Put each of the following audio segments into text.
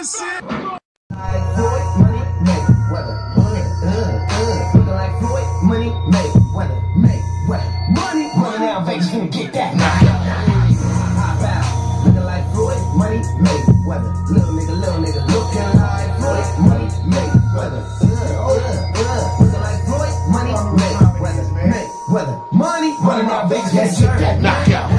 bullshit. Like Floyd, money, Mayweather. Looking like Floyd, money, Mayweather. Money, now Vegas finna get that knockout. Hop out. Looking like Floyd, money, Mayweather. Little nigga. Looking like Floyd, money, Mayweather. Looking like Floyd, money, Mayweather. Money, now Vegas finna get that knockout.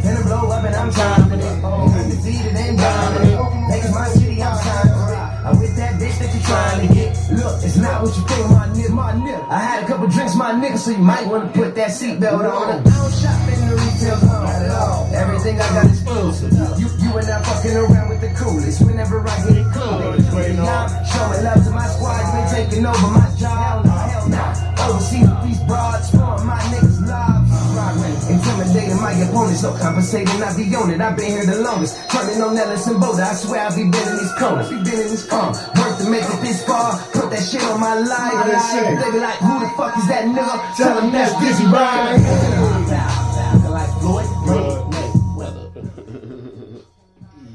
Finna blow up and I'm confident. Undefeated and dominant. Making my city, I'm confident. I'm with that bitch that you trying to get. Look, it's not what you think, my nigga. I had a couple drinks, my nigga, so you might want to put that seatbelt on. I don't shop in the retail zone at all. Everything I got is exclusive. You and I fucking around with the coolest. Whenever I get it cool, I'm showing love to my squad. You been taking over my job. Hell nah. Overseas with these broads, throwing my niggas live. Intimidating my opponents, no compensating, I be on it. I've been here the longest, turning on Nellis and Boulder. I swear I be been in these corners, worth to make it this far. Put that shit on my life. They be like, who the fuck is that nigga? Tell them that's Dizzy Ryan. Like Floyd, Mayweather.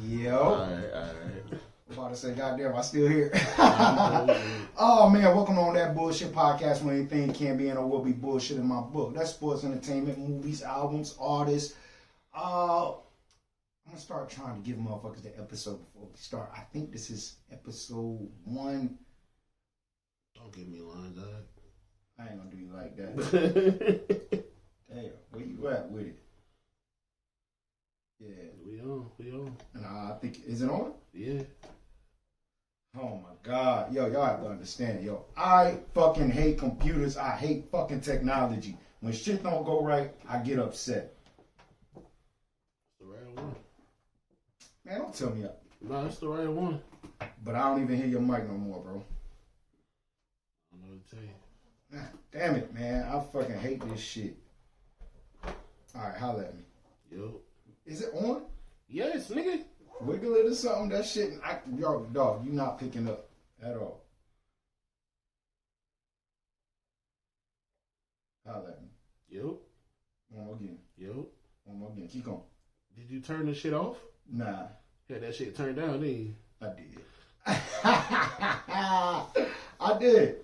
Yo. Alright. About to say, goddamn, I still here. Oh man, welcome on That Bullshit Podcast, when anything can be and or will be bullshit in my book. That's sports, entertainment, movies, albums, artists. I'm gonna start trying to give motherfuckers the episode before we start. I think this is episode 1. Don't give me lines, dog. I ain't gonna do you like that. Damn, where you at with it? Yeah. We on. Nah, I think, is it on? Yeah. Oh my God. Yo, y'all have to understand. Yo, I fucking hate computers. I hate fucking technology. When shit don't go right, I get upset. The right one. Man, don't tell me up. No, it's the right one. But I don't even hear your mic no more, bro. I don't know what to tell you. Nah, damn it, man. I fucking hate this shit. Alright, holla at me. Yo. Is it on? Yes, nigga. Wiggle it or something, that shit. Yo, dog, you not picking up at all. Holla at me. Yo. One more again. Yo. One more again. Keep going. Did you turn this shit off? Nah, Had that shit turned down, didn't you? I did. I did.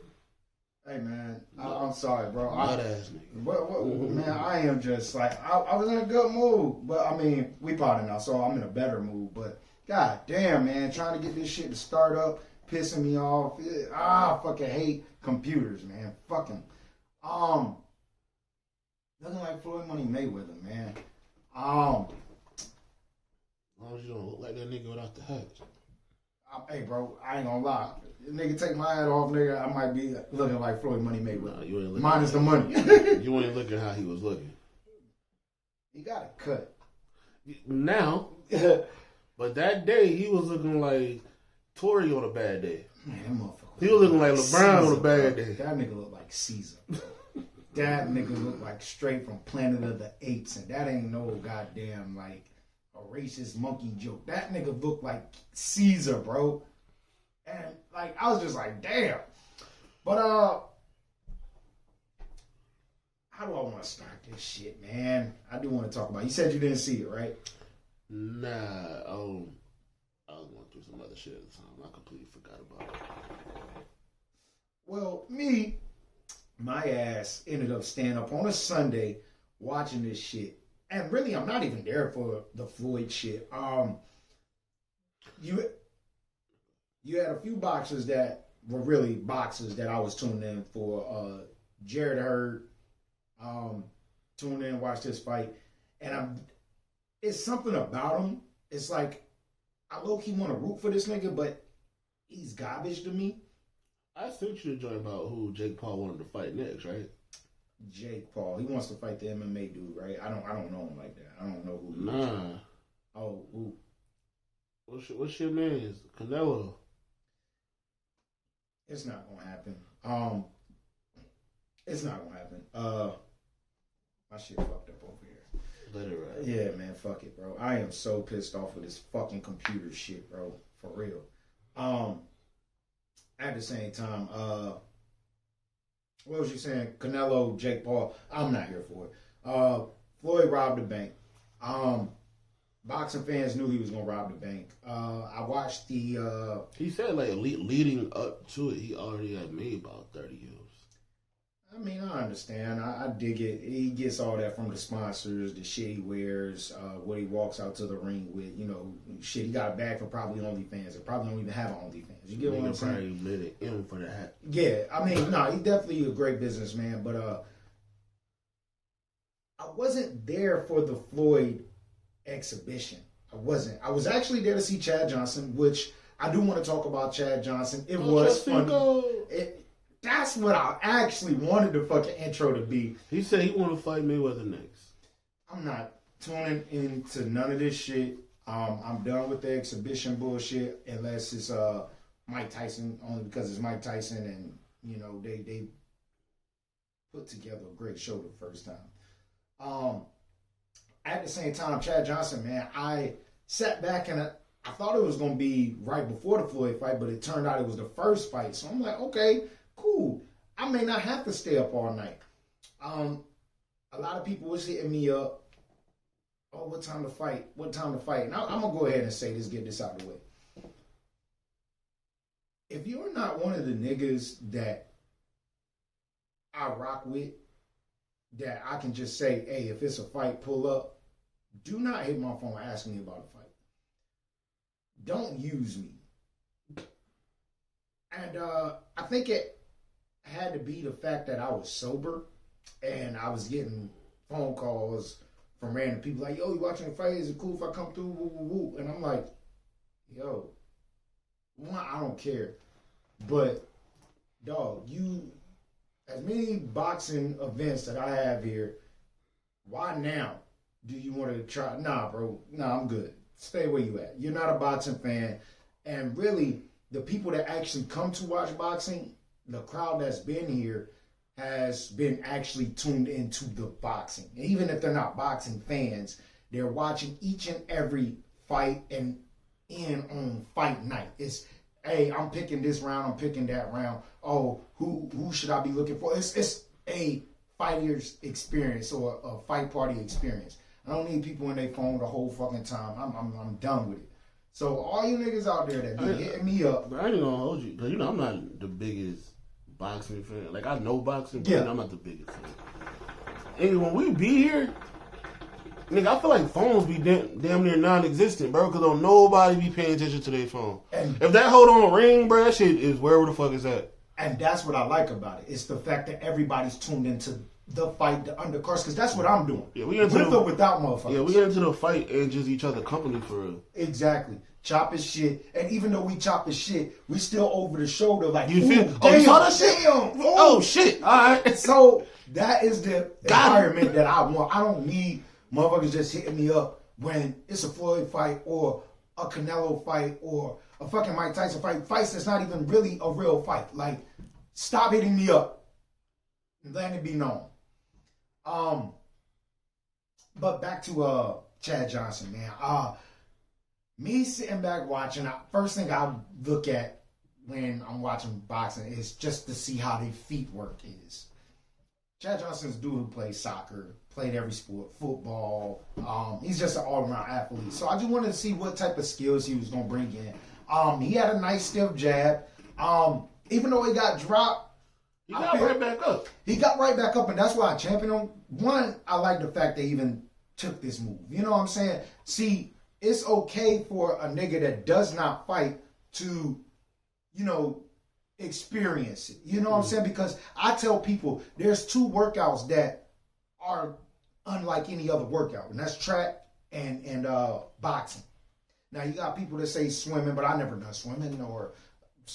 Hey, man, I'm sorry, bro. Butt ass nigga. What, man, I am just like, I was in a good mood, but I mean, we party now, so I'm in a better mood, but god damn, man, trying to get this shit to start up, pissing me off. I fucking hate computers, man. Fucking, nothing like Floyd Money Mayweather, man. As long as you don't look like that nigga without the hat. Hey, bro, I ain't gonna lie. Nigga, take my hat off, nigga. I might be looking like Floyd Money Mayweather. Nah, you ain't looking. Minus the money. You ain't looking how he was looking. He got a cut. Now, but that day he was looking like Tory on a bad day. Man, that motherfucker. He was looking like LeBron on a bad day. That nigga look like Caesar. That nigga look like straight from Planet of the Apes, and that ain't no goddamn like a racist monkey joke. That nigga look like Caesar, bro. And like I was just like, damn. But how do I want to start this shit, man? I do want to talk about it. You said you didn't see it, right? Nah, I was going through some other shit at the time. I completely forgot about it. Well, my ass ended up staying up on a Sunday watching this shit. And really, I'm not even there for the Floyd shit. You had a few boxers that were really boxers that I was tuned in for. Jared Hurd, tuned in, watched this fight. And it's something about him. It's like, I low-key want to root for this nigga, but he's garbage to me. I sent you a joint about who Jake Paul wanted to fight next, right? Jake Paul. He wants to fight the MMA dude, right? I don't know him like that. I don't know who he is. Nah. Oh, who? What's your man's? Canelo. It's not gonna happen. It's not gonna happen. My shit fucked up over here. Let it ride. Yeah, man, fuck it, bro. I am so pissed off with this fucking computer shit, bro. For real. At the same time, what was you saying? Canelo, Jake Paul. I'm not here for it. Floyd robbed the bank. boxing fans knew he was gonna rob the bank. I watched the. He said like leading up to it, he already had made about 30 M's. I mean, I understand. I dig it. He gets all that from the sponsors, the shit he wears, what he walks out to the ring with. You know, shit. He got a bag for probably OnlyFans. It probably don't even have an OnlyFans. You get what I'm saying? Probably made an M for that. Yeah, I mean, no, he's definitely a great businessman, but I wasn't there for the Floyd exhibition. I wasn't. I was actually there to see Chad Johnson, which I do want to talk about Chad Johnson. It was fun. That's what I actually wanted the fucking intro to be. He said he want to fight Mayweather next. I'm not tuning into none of this shit. I'm done with the exhibition bullshit unless it's Mike Tyson, only because it's Mike Tyson and, you know, they put together a great show the first time. At the same time, Chad Johnson, man, I sat back and I thought it was going to be right before the Floyd fight, but it turned out it was the first fight. So I'm like, okay, cool. I may not have to stay up all night. A lot of people was hitting me up. Oh, what time to fight? What time to fight? And I'm going to go ahead and say this, get this out of the way. If you're not one of the niggas that I rock with, that I can just say, hey, if it's a fight, pull up, do not hit my phone asking me about a fight. Don't use me. And I think it had to be the fact that I was sober and I was getting phone calls from random people like, yo, you watching the fight? Is it cool if I come through? Woo, woo, woo. And I'm like, yo, one, I don't care. But, dog, you, as many boxing events that I have here, why now do you want to try? Nah, bro. Nah, I'm good. Stay where you at. You're not a boxing fan. And really, the people that actually come to watch boxing, the crowd that's been here has been actually tuned into the boxing. And even if they're not boxing fans, they're watching each and every fight and in on fight night. It's, hey, I'm picking this round, I'm picking that round. Oh, who should I be looking for? It's a fighter's experience or a fight party experience. I don't need people in their phone the whole fucking time. I'm done with it. So all you niggas out there that be hitting me up. But I ain't gonna hold you, because you know I'm not the biggest boxing fan. Like, I know boxing, but I'm not the biggest fan. And when we be here, nigga, I feel like phones be damn near non-existent, bro, because don't nobody be paying attention to their phone. And if that hold on ring, bro, that shit is wherever the fuck is at. And that's what I like about it. It's the fact that everybody's tuned into the fight, the undercards, because that's what I'm doing. Yeah, we into with or without motherfuckers. Yeah, we get into the fight and just each other company for real. Exactly. Chop his shit, and even though we chop his shit, we still over the shoulder like, you feel? Damn, oh, you saw that shit? Damn, oh shit! All right. So that is the environment that I want. I don't need motherfuckers just hitting me up when it's a Floyd fight or a Canelo fight or a fucking Mike Tyson fight. Fights that's not even really a real fight. Like, stop hitting me up and let it be known. But back to Chad Johnson, man. Me sitting back watching, first thing I look at when I'm watching boxing is just to see how their feet work is. Chad Johnson's a dude who plays soccer, played every sport, football. He's just an all-around athlete. So I just wanted to see what type of skills he was going to bring in. He had a nice stiff jab. Even though he got dropped, he got right back up. He got right back up, and that's why I champion him. One, I like the fact they even took this move. You know what I'm saying? See, it's okay for a nigga that does not fight to, you know, experience it. You know what I'm saying? Because I tell people there's two workouts that are unlike any other workout, and that's track and boxing. Now, you got people that say swimming, but I never done swimming, or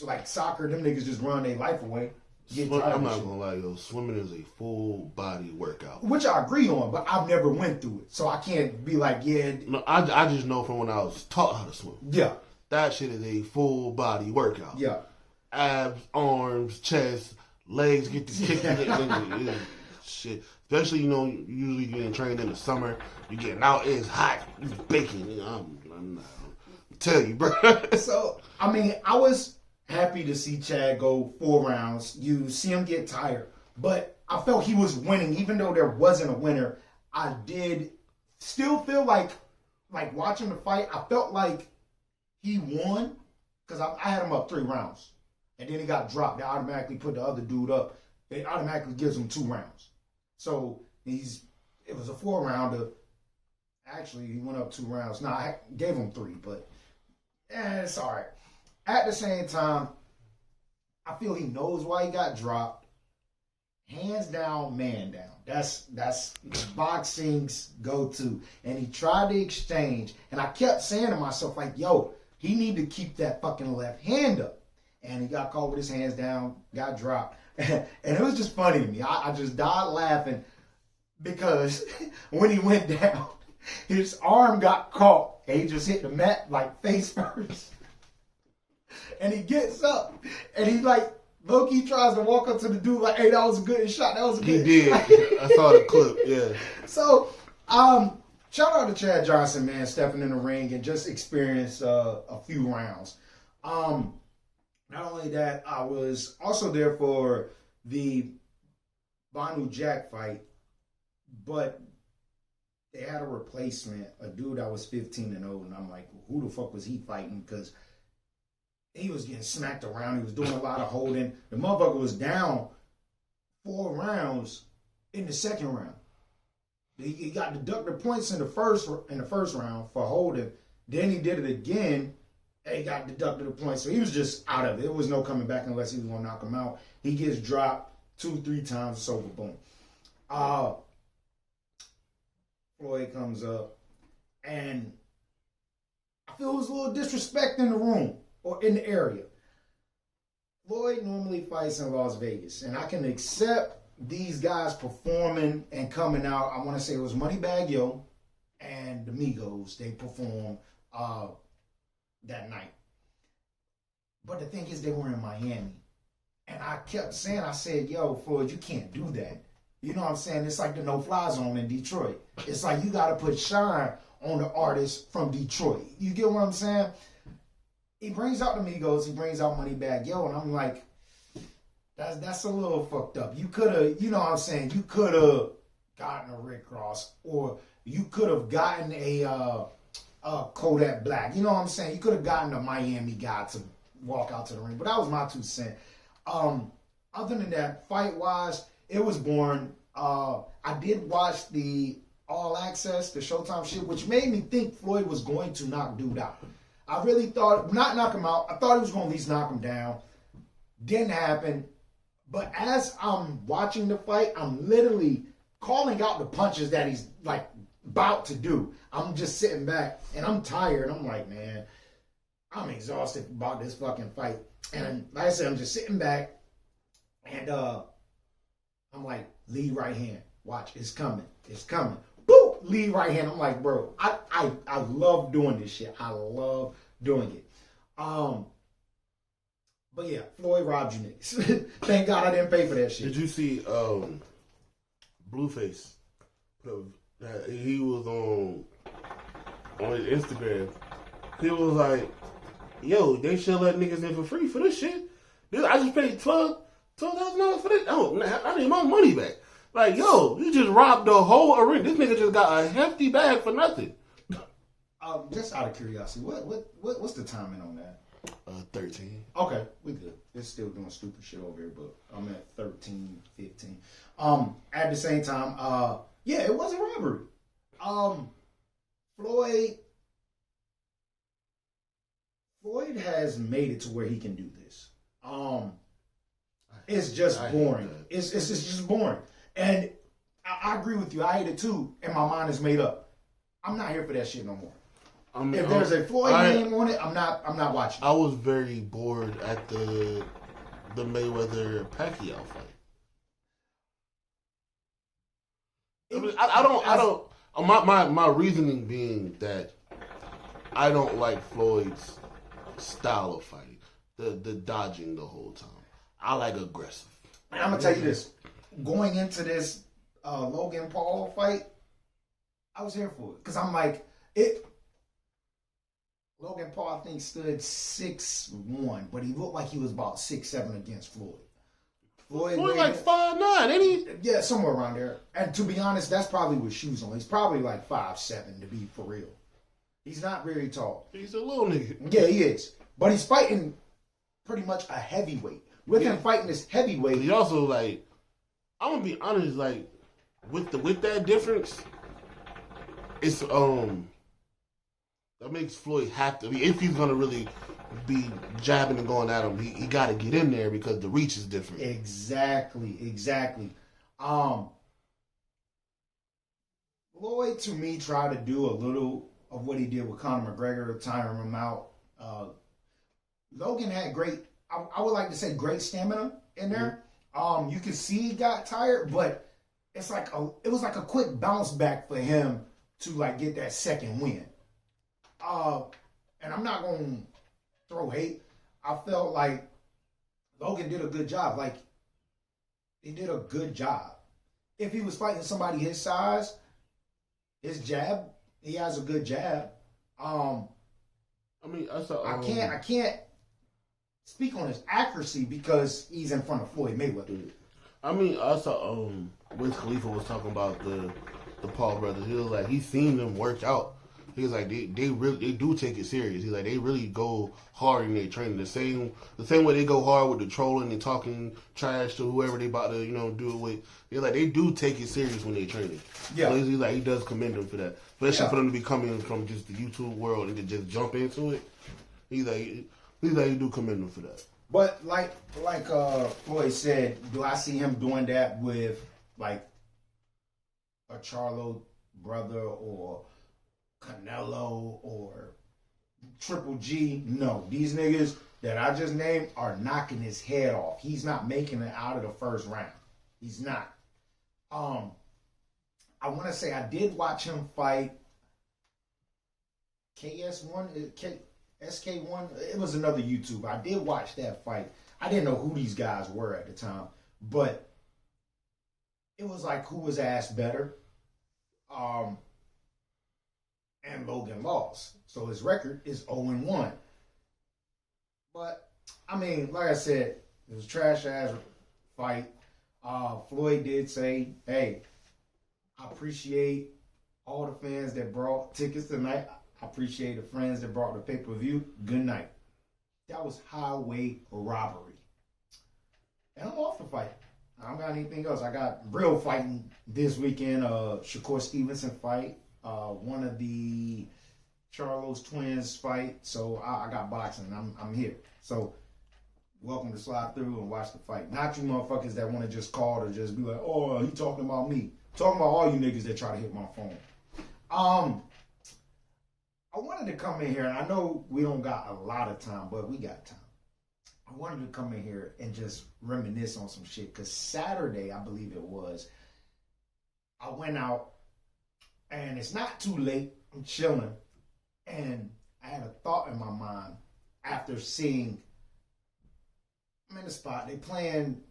like soccer, them niggas just run their life away. I'm not gonna lie, yo. Swimming is a full body workout, which I agree on, but I've never went through it, so I can't be like, yeah. No, I just know from when I was taught how to swim. Yeah, that shit is a full body workout. Yeah, abs, arms, chest, legs get to kicking. Shit, especially you usually getting trained in the summer. You getting out, it's hot, you baking. I'm not. Tell you, bro. So I mean, I was happy to see Chad go 4 rounds. You see him get tired. But I felt he was winning. Even though there wasn't a winner, I did still feel like like watching the fight, I felt like he won because I had him up 3 rounds. And then he got dropped. They automatically put the other dude up. It automatically gives him 2 rounds. So it was a 4-rounder. Actually, he went up 2 rounds. No, I gave him 3, but it's all right. At the same time, I feel he knows why he got dropped. Hands down, man down. That's boxing's go-to. And he tried to exchange. And I kept saying to myself, like, yo, he need to keep that fucking left hand up. And he got caught with his hands down, got dropped. And it was just funny to me. I just died laughing because when he went down, his arm got caught. And he just hit the mat like face first. And he gets up. And he like, Loki tries to walk up to the dude like, hey, that was a good shot. That was a good shot. He did. I saw the clip, yeah. So, shout out to Chad Johnson, man, stepping in the ring and just experienced a few rounds. Not only that, I was also there for the Banu Jack fight, but they had a replacement, a dude that was 15-0, and I'm like, who the fuck was he fighting? Because he was getting smacked around. He was doing a lot of holding. The motherfucker was down 4 rounds in the second round. He got deducted points in the first round for holding. Then he did it again. And he got deducted a point. So he was just out of it. There was no coming back unless he was going to knock him out. He gets dropped 2-3 times. It's over. Boom. Floyd comes up. And I feel it was a little disrespect in the room or in the area. Floyd normally fights in Las Vegas. And I can accept these guys performing and coming out. I want to say it was Moneybagg Yo and the Migos. They performed that night. But the thing is, they were in Miami. And I kept saying, I said, yo, Floyd, you can't do that. You know what I'm saying? It's like the no-fly zone in Detroit. It's like you got to put shine on the artist from Detroit. You get what I'm saying? He brings out the Migos. He brings out Moneybagg Yo. And I'm like, that's a little fucked up. You could have, you know what I'm saying? You could have gotten a Rick Ross, or you could have gotten a Kodak Black. You know what I'm saying? You could have gotten a Miami guy to walk out to the ring. But that was my 2 cents. Other than that, fight-wise, it was boring. I did watch the All Access, the Showtime shit, which made me think Floyd was going to knock dude out. I really thought, not knock him out, I thought he was going to at least knock him down. Didn't happen. But as I'm watching the fight, I'm literally calling out the punches that he's like about to do. I'm just sitting back and I'm tired. I'm like, man, I'm exhausted about this fucking fight. And like I said, I'm just sitting back and I'm like, lead right hand. Watch, it's coming. It's coming. Boom! Lead right hand. I'm like, bro, I love doing this shit. I love doing it. But yeah, Floyd robbed you niggas. Thank God I didn't pay for that shit. Did you see Blueface? He was on his Instagram. He was like, yo, they should let niggas in for free for this shit. I just paid $12,000 for this. Oh, I need my money back. Like, yo, you just robbed the whole arena. This nigga just got a hefty bag for nothing. Just out of curiosity, what's the timing on that? 13. Okay, we good. It's still doing stupid shit over here, but I'm at 13, 15. At the same time, yeah, it was a robbery. Floyd has made it to where he can do this. It's just boring. It's just boring. And I agree with you. I hate it too, and my mind is made up. I'm not here for that shit no more. If there's a Floyd name on it, I'm not watching. I was very bored at the Mayweather Pacquiao fight. I don't. My reasoning being that I don't like Floyd's style of fighting, the dodging the whole time. I like aggressive. And I'm gonna tell you this: going into this Logan Paul fight, I was here for it because I'm like it. Logan Paul, I think, stood 6'1", but he looked like he was about 6'7" against Floyd. Floyd like 5'9", ain't he? Yeah, somewhere around there. And to be honest, that's probably with shoes on. He's probably like 5'7", to be for real. He's not very tall. He's a little nigga. Yeah, he is. But he's fighting pretty much a heavyweight. With him fighting this heavyweight, he also like. I'm gonna be honest, like with that difference, it's that makes Floyd have to be if he's gonna really be jabbing and going at him. He got to get in there because the reach is different. Exactly. Floyd to me tried to do a little of what he did with Conor McGregor, tiring him out. Logan had great, I would like to say, great stamina in there. You can see he got tired, but it was like a quick bounce back for him to like get that second win. And I'm not going to throw hate. I felt like Logan did a good job. Like, he did a good job. If he was fighting somebody his size, his jab, he has a good jab. I can't speak on his accuracy because he's in front of Floyd Mayweather. I mean, I saw Wiz Khalifa was talking about the Paul brothers. He was like, he's seen them work out. He was like, they do take it serious. He's like, they really go hard in their training. The same way they go hard with the trolling and talking trash to whoever they about to, do it with. They're like, they do take it serious when they training. Yeah. So he's like, he does commend them for that. Especially for them to be coming from just the YouTube world and to just jump into it. He's like, he do commend them for that. But like Floyd said, do I see him doing that with like a Charlo brother or Canelo or Triple G? No, these niggas that I just named are knocking his head off. He's not making it out of the first round. He's not. I want to say I did watch him fight SK1. It was another YouTuber. I did watch that fight. I didn't know who these guys were at the time, but it was like who was asked better. And Logan lost. So his record is 0-1. But, I mean, like I said, it was a trash-ass fight. Floyd did say, hey, I appreciate all the fans that brought tickets tonight. I appreciate the friends that brought the pay-per-view. Good night. That was highway robbery. And I'm off the fight. I don't got anything else. I got real fighting this weekend. Shakur Stevenson fight. One of the Charlo's twins fight. So I got boxing. I'm here. So welcome to slide through and watch the fight. Not you motherfuckers that want to just call or just be like, oh, he talking about me. Talking about all you niggas that try to hit my phone. I wanted to come in here, and I know we don't got a lot of time, but we got time. I wanted to come in here and just reminisce on some shit, because Saturday, I believe it was, I went out, and it's not too late. I'm chilling, and I had a thought in my mind after seeing, I'm in the spot, they playing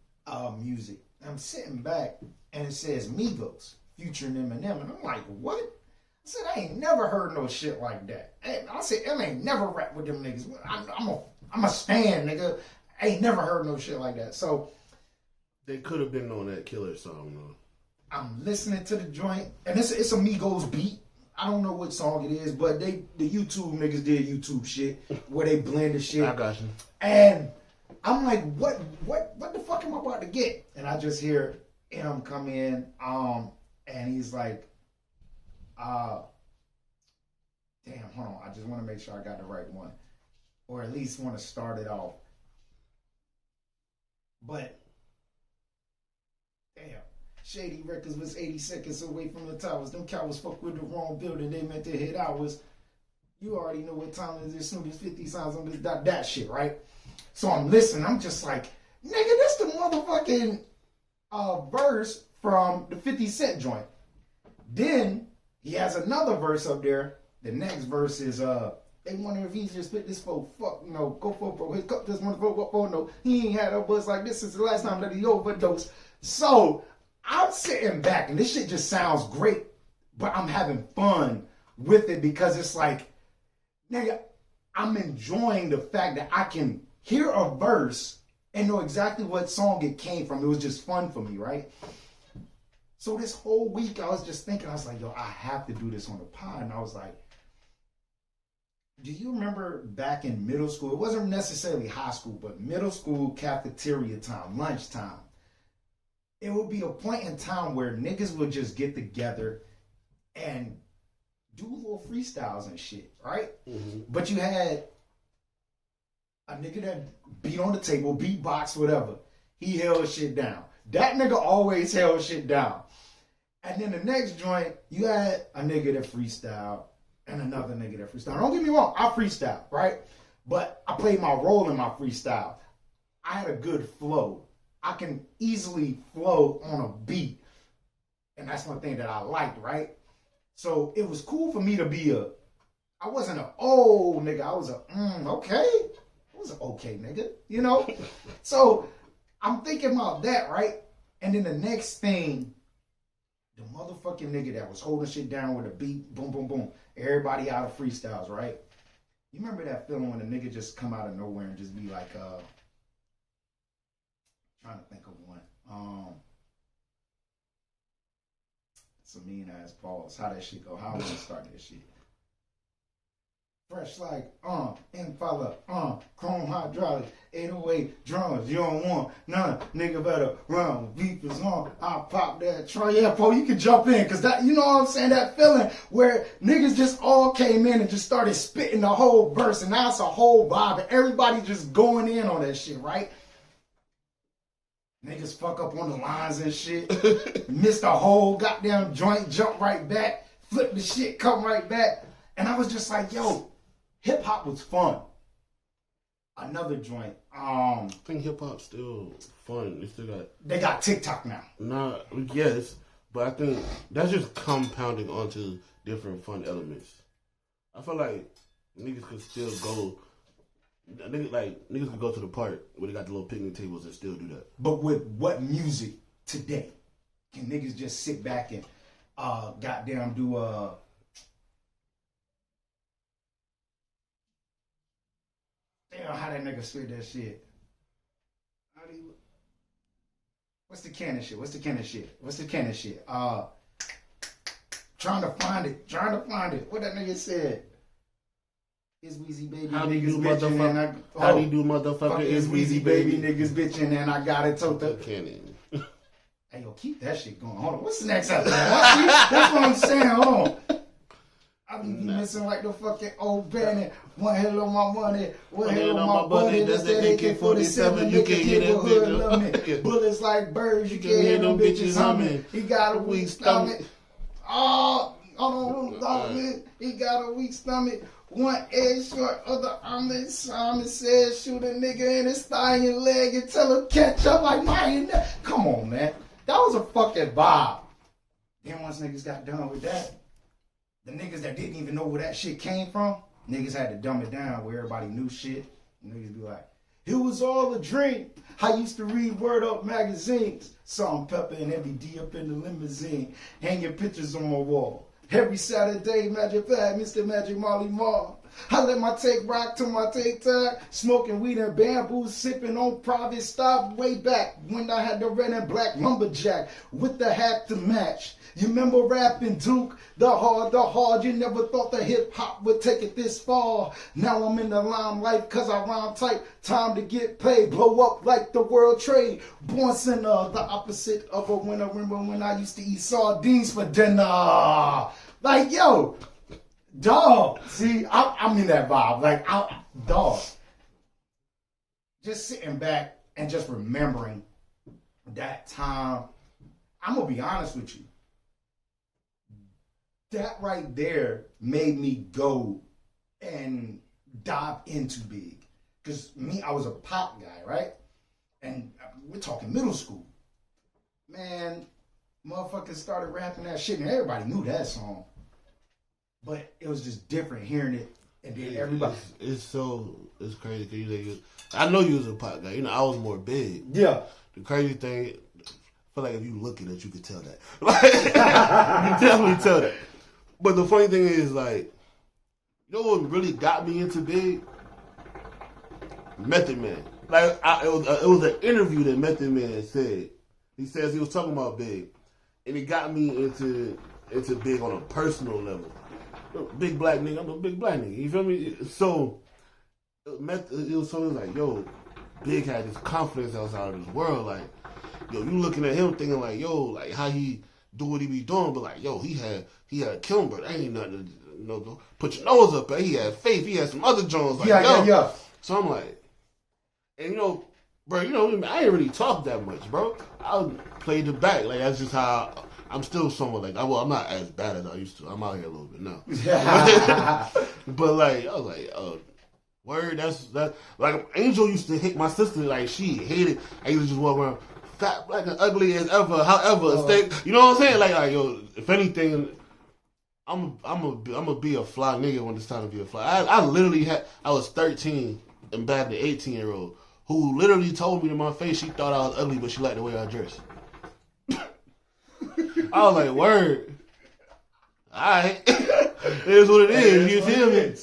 music. I'm sitting back, and it says Migos, Future and Eminem, and I'm like, what? I said, I ain't never heard no shit like that. I said, I ain't never rap with them niggas. I'm a stan, nigga. I ain't never heard no shit like that. So they could have been on that Killer song, though. I'm listening to the joint, and it's a Migos beat. I don't know what song it is, but the YouTube niggas did YouTube shit where they blended shit. I got you. And I'm like, what the fuck am I about to get? And I just hear him come in, and he's like, damn, hold on. I just want to make sure I got the right one. Or at least want to start it off. But, damn. Shady Records was 80 seconds away from the towers. Them cowards fuck with the wrong building. They meant to hit ours. You already know what time it is as soon as 50 sounds on this that shit, right? So I'm listening. I'm just like, nigga, that's the motherfucking verse from the 50 Cent joint. Then he has another verse up there. The next verse is, they wonder if he just spit this for fuck, go for bro. His cup just motherfucker for no. He ain't had a buzz like this since the last time that he overdosed. So I'm sitting back and this shit just sounds great, but I'm having fun with it because it's like, nigga, I'm enjoying the fact that I can hear a verse and know exactly what song it came from. It was just fun for me, right? So this whole week I was just thinking, I was like, yo, I have to do this on the pod. And I was like, do you remember back in middle school? It wasn't necessarily high school, but middle school cafeteria time, lunchtime. It would be a point in time where niggas would just get together and do little freestyles and shit, right? Mm-hmm. But you had a nigga that beat on the table, beatbox, whatever. He held shit down. That nigga always held shit down. And then the next joint, you had a nigga that freestyle and another nigga that freestyle. Don't get me wrong, I freestyle, right? But I played my role in my freestyle. I had a good flow. I can easily flow on a beat. And that's one thing that I liked, right? So it was cool for me to be I wasn't an old nigga. I was okay. I was an okay nigga, you know? So I'm thinking about that, right? And then the next thing, the motherfucking nigga that was holding shit down with a beat, boom, boom, boom. Everybody out of freestyles, right? You remember that feeling when a nigga just come out of nowhere and just be like, trying to think of one. It's a mean ass pause. How that shit go? How I want to start that shit? Fresh like, Impala, chrome hydraulics, 808 drums, you don't want none, nigga better run, beat is on, I pop that Troy, yeah, Poe, you can jump in, cause that, you know what I'm saying, that feeling where niggas just all came in and just started spitting the whole verse, and now it's a whole vibe, and everybody just going in on that shit, right? Niggas fuck up on the lines and shit, miss the whole goddamn joint, jump right back, flip the shit, come right back, and I was just like, yo, hip hop was fun. Another joint. I think hip hop's still fun. They got TikTok now. Nah, yes, but I think that's just compounding onto different fun elements. I feel like niggas could still go. Niggas could go to the park where they got the little picnic tables and still do that. But with what music today? Can niggas just sit back and goddamn do damn, how that nigga spit that shit? How do you? What's the canon shit? Trying to find it. What that nigga said? Is Weezy baby how do you niggas do bitching and I how do you do motherfucker is Weezy baby niggas bitching and I got it told canon. Hey yo, keep that shit going. Hold on, what's the next episode? That's what I'm saying. Hold on. I be missing like the fucking old bandit. One hell on my money, one hell on my buddy. That's that AK-47. You can't hear that bitch. Bullets like birds, you can't hear them bitches humming. He got a weak stomach. Oh, he got a weak stomach. One edge short, other arm. Simon said, shoot a nigga in his thigh and leg and tell him catch up like mine. Come on, man. That was a fucking vibe. Then once niggas got done with that, the niggas that didn't even know where that shit came from, niggas had to dumb it down where everybody knew shit. Niggas be like, it was all a dream. I used to read Word Up magazines. Salt and Pepper and Heavy D up in the limousine, hanging pictures on my wall. Every Saturday, Magic Fag, Mr. Magic Molly Mall. I let my take rock to my take time, smoking weed and bamboo, sipping on private stop way back when I had the red and black lumberjack with the hat to match. You remember rapping Duke? The hard, you never thought the hip hop would take it this far. Now I'm in the limelight cause I rhyme tight. Time to get paid, blow up like the world trade. Born sinner, the opposite of a winner. Remember when I used to eat sardines for dinner? Like, yo, dog. See, I'm in that vibe. Like, dog. Just sitting back and just remembering that time. I'm going to be honest with you. That right there made me go and dive into big. Because me, I was a pop guy, right? And we're talking middle school. Man, motherfuckers started rapping that shit and everybody knew that song. But it was just different hearing it. And then everybody. It's crazy. I know you was a pop guy. You know, I was more big. Yeah. The crazy thing, I feel like if you look at it, you could tell that. Like, you definitely tell that. But the funny thing is, like, you know what really got me into big? Method Man. Like, it was an interview that Method Man said. He says he was talking about big, and it got me into big on a personal level. big black nigga. I'm a big black nigga. You feel me? So it was like, yo, Big had this confidence outside of this world. Like, yo, you looking at him thinking like, yo, like how he do what he be doing, but like, yo, he had killing, but that ain't nothing to, you know, put your nose up at. He had faith. He had some other Jones. Like, yo. So I'm like, and you know, bro, you know, I ain't really talk that much, bro. I played the back. Like, that's just how I'm still somewhat like, I'm not as bad as I used to. I'm out here a little bit now. But like, I was like, word, that. Like, Angel used to hit my sister. Like, she hated. I used to just walk around fat, black, and ugly as ever. However, you know what I'm saying? Like, yo, if anything, I'm gonna be a fly nigga when it's time to be a fly. I literally I was 13 and bagged an 18-year-old who literally told me to my face she thought I was ugly, but she liked the way I dressed. I was like, word. Alright. It is what it is. You feel me?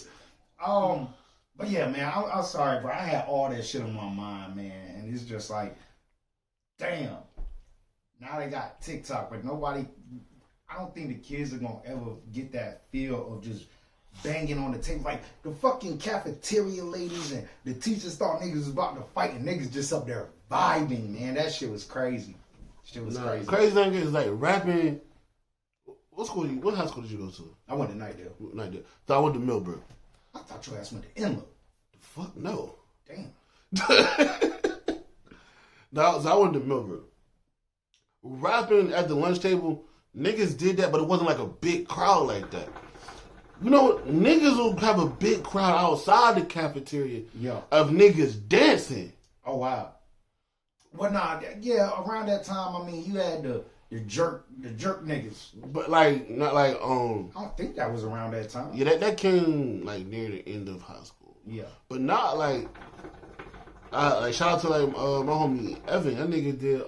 But yeah, man, I'm sorry, bro. I had all that shit on my mind, man. And it's just like, damn. Now they got TikTok, but I don't think the kids are going to ever get that feel of just banging on the table. Like, the fucking cafeteria ladies and the teachers thought niggas was about to fight and niggas just up there vibing, man. That shit was crazy. Crazy. Crazy thing is, like, rapping. What high school did you go to? I went to Nightdale. So I went to Millbrook. I thought your ass went to Inlet. The fuck no. Damn. No, so I went to Millbrook. Rapping at the lunch table, niggas did that, but it wasn't like a big crowd like that. You know, niggas will have a big crowd outside the cafeteria of niggas dancing. Oh, wow. Well, nah, yeah, around that time, I mean, you had the jerk niggas. But like, not like, I don't think that was around that time. Yeah, that came like near the end of high school. Yeah. But not like, shout out to like my homie Evan. That nigga did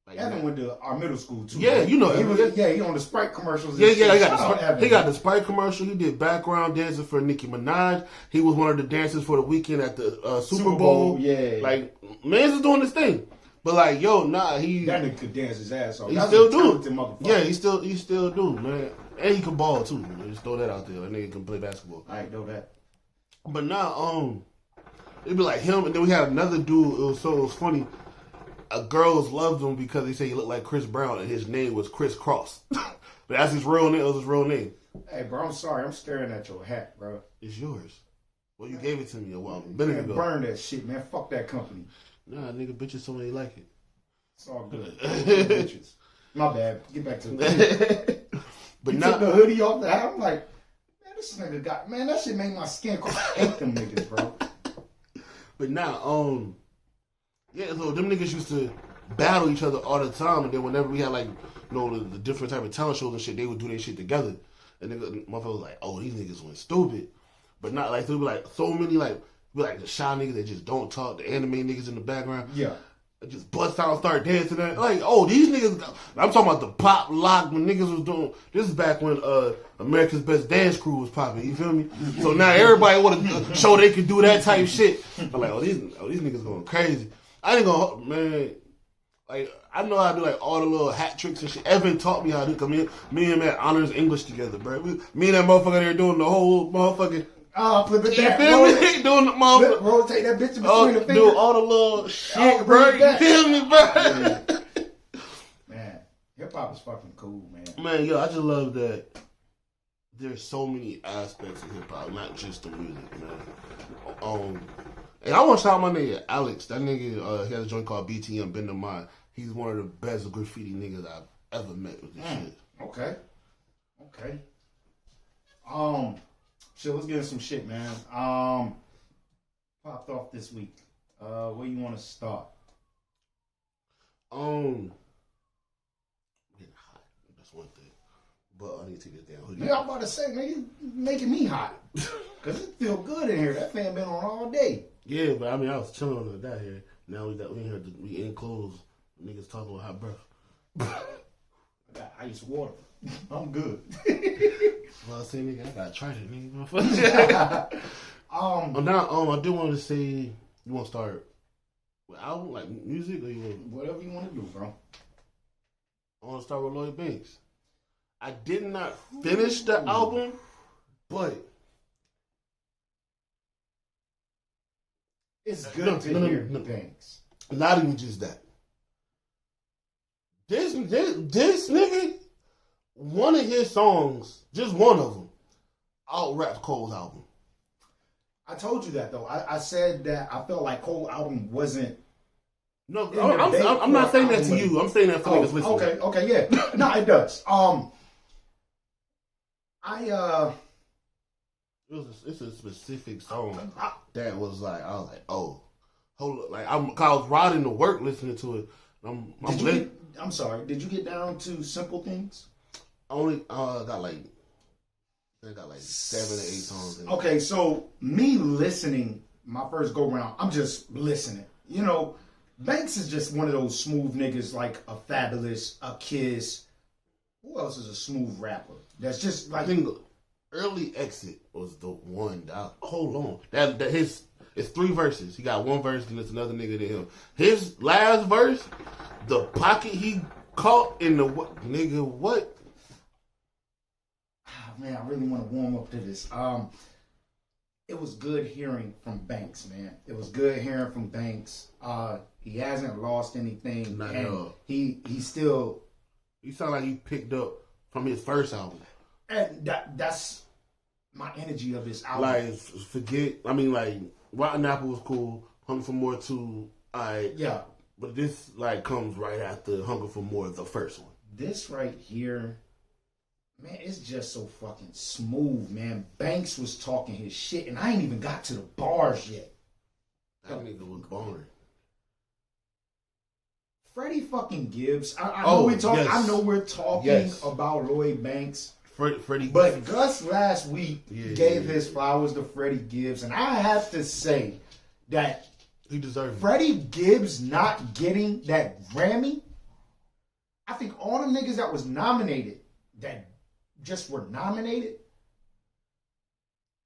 like Evan went to our middle school too. Yeah, right? You know, he on the Sprite commercials. Yeah, he got the Sprite commercial. He did background dancing for Nicki Minaj. He was one of the dancers for the weekend at the Super Bowl. Yeah, like man's is doing this thing. But like, yo, that nigga could dance his ass off. He still do. Yeah, he still do, man. And he can ball too. Man. Just throw that out there. That nigga can play basketball. I know that. But now, it'd be like him, and then we had another dude. It was funny. Girls loved him because they say he looked like Chris Brown, and his name was Chris Cross. But that's his real name. It was his real name. Hey, bro, I'm sorry. I'm staring at your hat, bro. It's yours. Well, you gave it to me a minute ago. Burn that shit, man. Fuck that company. Nah, nigga, bitches so many like it. It's all good. Bitches. My bad. Get back to the But now took the hoodie off the hat. I'm like, man, this nigga that shit made my skin crawl. I hate them niggas, bro. But now, yeah, so them niggas used to battle each other all the time, and then whenever we had like, you know, the different type of talent shows and shit, they would do their shit together. And nigga, motherfuckers was like, oh, these niggas went stupid. But not like, so be like, so many like the shy niggas that just don't talk, the anime niggas in the background. Yeah. Just bust out and start dancing. Like, oh, these niggas, I'm talking about the pop lock when niggas was doing, this is back when America's Best Dance Crew was popping, you feel me? So now everybody want to show they could do that type shit. I'm like, these niggas going crazy. I ain't gonna, man, like, I know how to do like all the little hat tricks and shit. Evan taught me how to do, cause me and him had honors English together, bro. Me and that motherfucker there doing the whole motherfucking, flip it back. You feel me? Doing the motherfucker. Rotate that bitch between the fingers. Do all the little shit, bro. You feel me, bro? Yeah. Man, hip hop is fucking cool, man. Man, yo, I just love that there's so many aspects of hip hop, not just the music, man. And I want to shout out my nigga Alex. That nigga, he has a joint called BTM, Bend the Mind. He's one of the best graffiti niggas I've ever met with this shit. Okay. Shit, let's get into some shit, man. Popped off this week. Where you want to start? Getting hot. That's one thing. But I need to take this damn hoodie. Yeah, I'm about to say, nigga, you making me hot. Cause it feel good in here. That fan been on all day. Yeah, but I mean, I was chilling on that here. Now we in here, we in clothes. Niggas talking about hot breath. I got ice water. I'm good. Well, I say, nigga, I gotta try that, nigga. Now, I do want to say, you want to start with album, like music, or you want whatever you want to do, bro. I want to start with Lloyd Banks. I did not finish the album, but it's good to hear things. Not even just that. This nigga, one of his songs, just one of them, out-raps Cole's album. I told you that though. I said that I felt like Cole's album wasn't. No, I'm not saying that to you. I'm saying that for niggas listening. Okay, yeah. No, it does. It's a specific song that was like, I was like, oh, hold up. Like, I was riding to work listening to it. I'm sorry. Did you get down to Simple Things? I only got like 7 or 8 songs in it. Okay, so me listening, my first go round, I'm just listening. You know, Banks is just one of those smooth niggas like a Fabulous, a Kiss. Who else is a smooth rapper? That's just like. I think Early Exit was the one. Hold on. It's 3 verses. He got 1 verse, and it's another nigga to him. His last verse, the pocket he caught in the nigga, what? Oh, man, I really want to warm up to this. It was good hearing from Banks, man. It was good hearing from Banks. He hasn't lost anything. Not and at all. He still. He sound like he picked up from his first album. And that's my energy of this album. Like, forget. I mean, like, Rotten Apple was cool. Hunger for More 2. Yeah. But this, like, comes right after Hunger for More, the first one. This right here, man, it's just so fucking smooth, man. Banks was talking his shit, and I ain't even got to the bars yet. That nigga was boring. Freddie fucking Gibbs. I know we're talking. Yes. I know we're talking Yes. about Lloyd Banks. Freddie But Gibbs. Gus last week gave his flowers to Freddie Gibbs, and I have to say that he deserved it. Freddie Gibbs not getting that Grammy, I think all the niggas that was nominated, that just were nominated,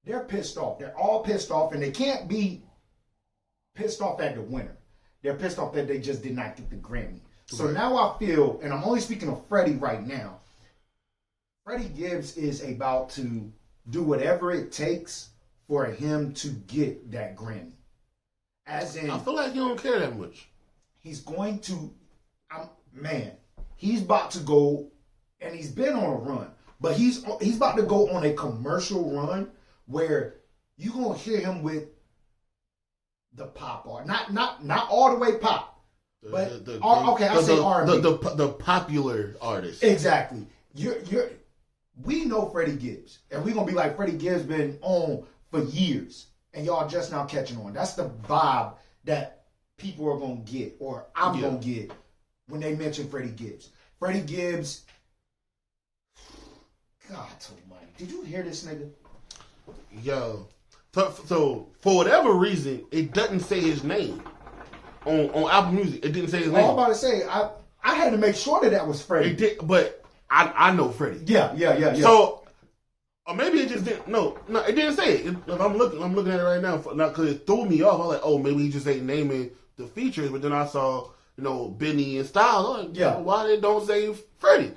they're pissed off. They're all pissed off, and they can't be pissed off at the winner. They're pissed off that they just did not get the Grammy. So now I feel, and I'm only speaking of Freddie right now, Freddie Gibbs is about to do whatever it takes for him to get that Grammy. As in, I feel like he don't care that much. he's going to, he's about to go, and he's been on a run, but he's about to go on a commercial run where you're gonna hear him with the pop art, not all the way pop, but I say R&B. The popular artist. Exactly. We know Freddie Gibbs, and we're gonna be like, Freddie Gibbs been on for years, and y'all just now catching on. That's the vibe that people are gonna get, or I'm gonna get when they mention Freddie Gibbs. Freddie Gibbs, God almighty, did you hear this nigga? Yo, so for whatever reason, it doesn't say his name on Apple Music. It didn't say his name. I'm about to say, I had to make sure that was Freddie. It did, but I know Freddie. Yeah. So, or maybe it just didn't. No, it didn't say it. I'm looking at it right now because it threw me off. I was like, oh, maybe he just ain't naming the features. But then I saw, Benny and Styles. Like, why they don't say Freddie?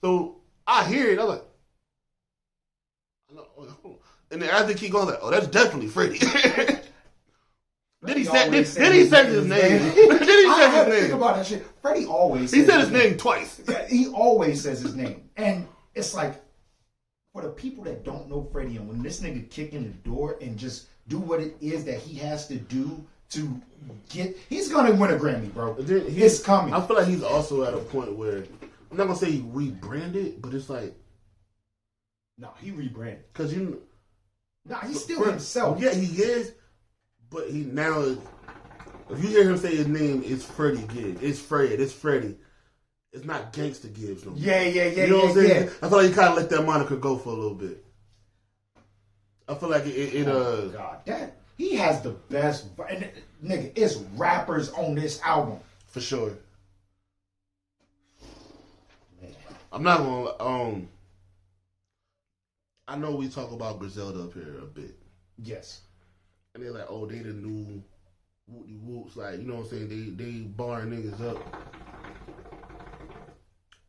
So I hear it. I'm like, and then as they keep going, like, oh, that's definitely Freddie. Then he said his name. Then he said his name. I had to think about that shit. Freddie always he said his name twice. Yeah, he always says his name. And it's like, for the people that don't know Freddie, and when this nigga kick in the door and just do what it is that he has to do to get, he's gonna win a Grammy, bro. It's coming. I feel like he's also at a point where, I'm not gonna say he rebranded, but it's like, no, he rebranded. Because he's still himself. Yeah, he is. But he now, if you hear him say his name, it's Freddie Gibbs. It's Fred. It's Freddie. It's not Gangsta Gibbs no more. Yeah. You know what I'm saying? I feel like he kind of let that moniker go for a little bit. I feel like it oh God, he has the best. And nigga, it's rappers on this album for sure. Man. I'm not gonna. I know we talk about Griselda up here a bit. Yes. And they're like, oh, they the new whoopty whoops. Like, you know what I'm saying? They barring niggas up.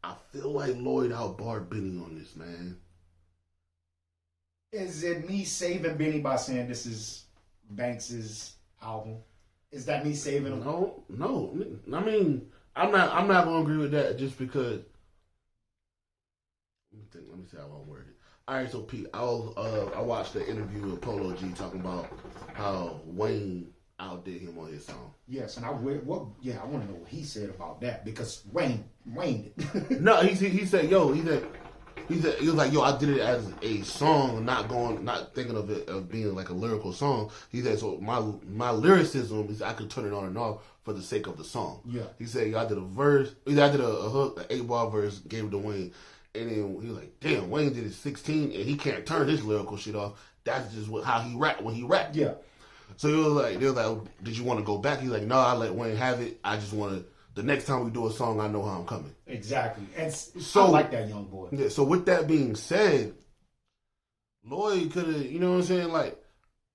I feel like Lloyd outbarred Benny on this, man. Is it me saving Benny by saying this is Banks's album? Is that me saving him? No. I mean, I'm not gonna agree with that just because. Let me see how I word it. All right, so Pete, I watched the interview with Polo G talking about how Wayne outdid him on his song. Yes, and I want to know what he said about that because Wayne did. No, he said, he was like, yo, I did it as a song, not thinking of it of being like a lyrical song. He said, so my lyricism is I could turn it on and off for the sake of the song. Yeah. He said, yo, I did a verse, I did a hook, an 8-bar verse, gave it to Wayne. And then he was like, damn, Wayne did it 16 and he can't turn his lyrical shit off. That's just how he rapped when he rapped. Yeah. So they was like, did you want to go back? He's like, no, I let Wayne have it. I just want to, the next time we do a song, I know how I'm coming. Exactly. And so, I like that young boy. Yeah, so with that being said, Lloyd could have, you know what I'm saying? Like,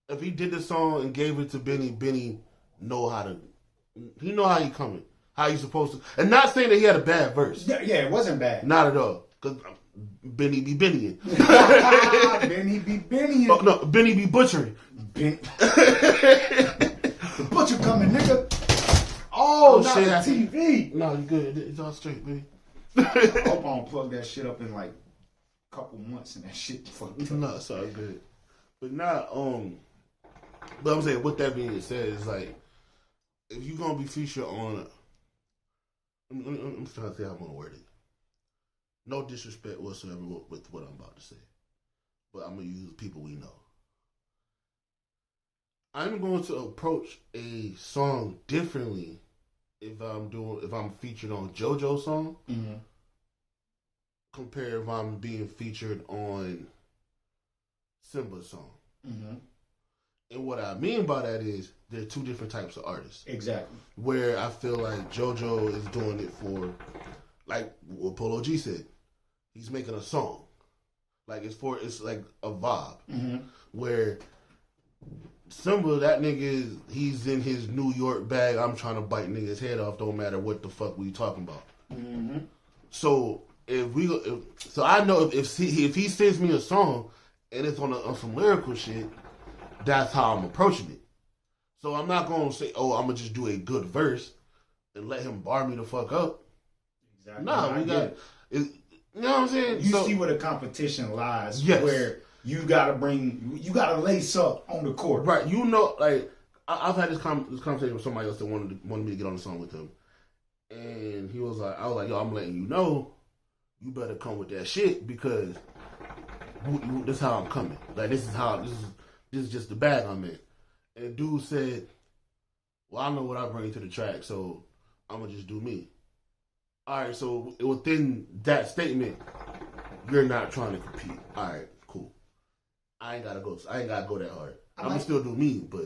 if he did the song and gave it to Benny, Benny know how he coming. How you supposed to. And not saying that he had a bad verse. Yeah, it wasn't bad. Not at all. Because Benny be Bennying. Benny be Bennying. Oh, no, Benny be butchering. The butcher coming, nigga. Oh, not shit, the TV. No, you good. It's all straight, baby. I hope I don't plug that shit up in like a couple months and that shit fucked up. No, it's all good. But but I'm saying, with that being said, it's like, if you're going to be featured on, I'm trying to say how I'm going to word it. No disrespect whatsoever with what I'm about to say. But I'm going to use people we know. I'm going to approach a song differently if I'm featured on JoJo's song compared if I'm being featured on Simba's song. Mm-hmm. And what I mean by that is there are two different types of artists. Exactly. Where I feel like JoJo is doing it for, like what Polo G said, he's making a song. Like it's like a vibe. Mm-hmm. Where Simba, that nigga he's in his New York bag. I'm trying to bite niggas' head off. Don't matter what the fuck we talking about. Mm-hmm. So I know if he sends me a song and it's on some lyrical shit, that's how I'm approaching it. So I'm not gonna say, oh, I'm gonna just do a good verse and let him bar me the fuck up. Exactly. Nah, we got. You know what I'm saying? You see where the competition lies. Yes. Where you gotta lace up on the court. Right. You know, like I've had this conversation with somebody else that wanted me to get on the song with him, and I was like, yo, I'm letting you know, you better come with that shit because this is how I'm coming. Like this is just the bag I'm in. And dude said, well, I know what I bring to the track, so I'm gonna just do me. All right, so within that statement, you're not trying to compete. All right, cool. I ain't gotta go that hard. I'm gonna still do me, but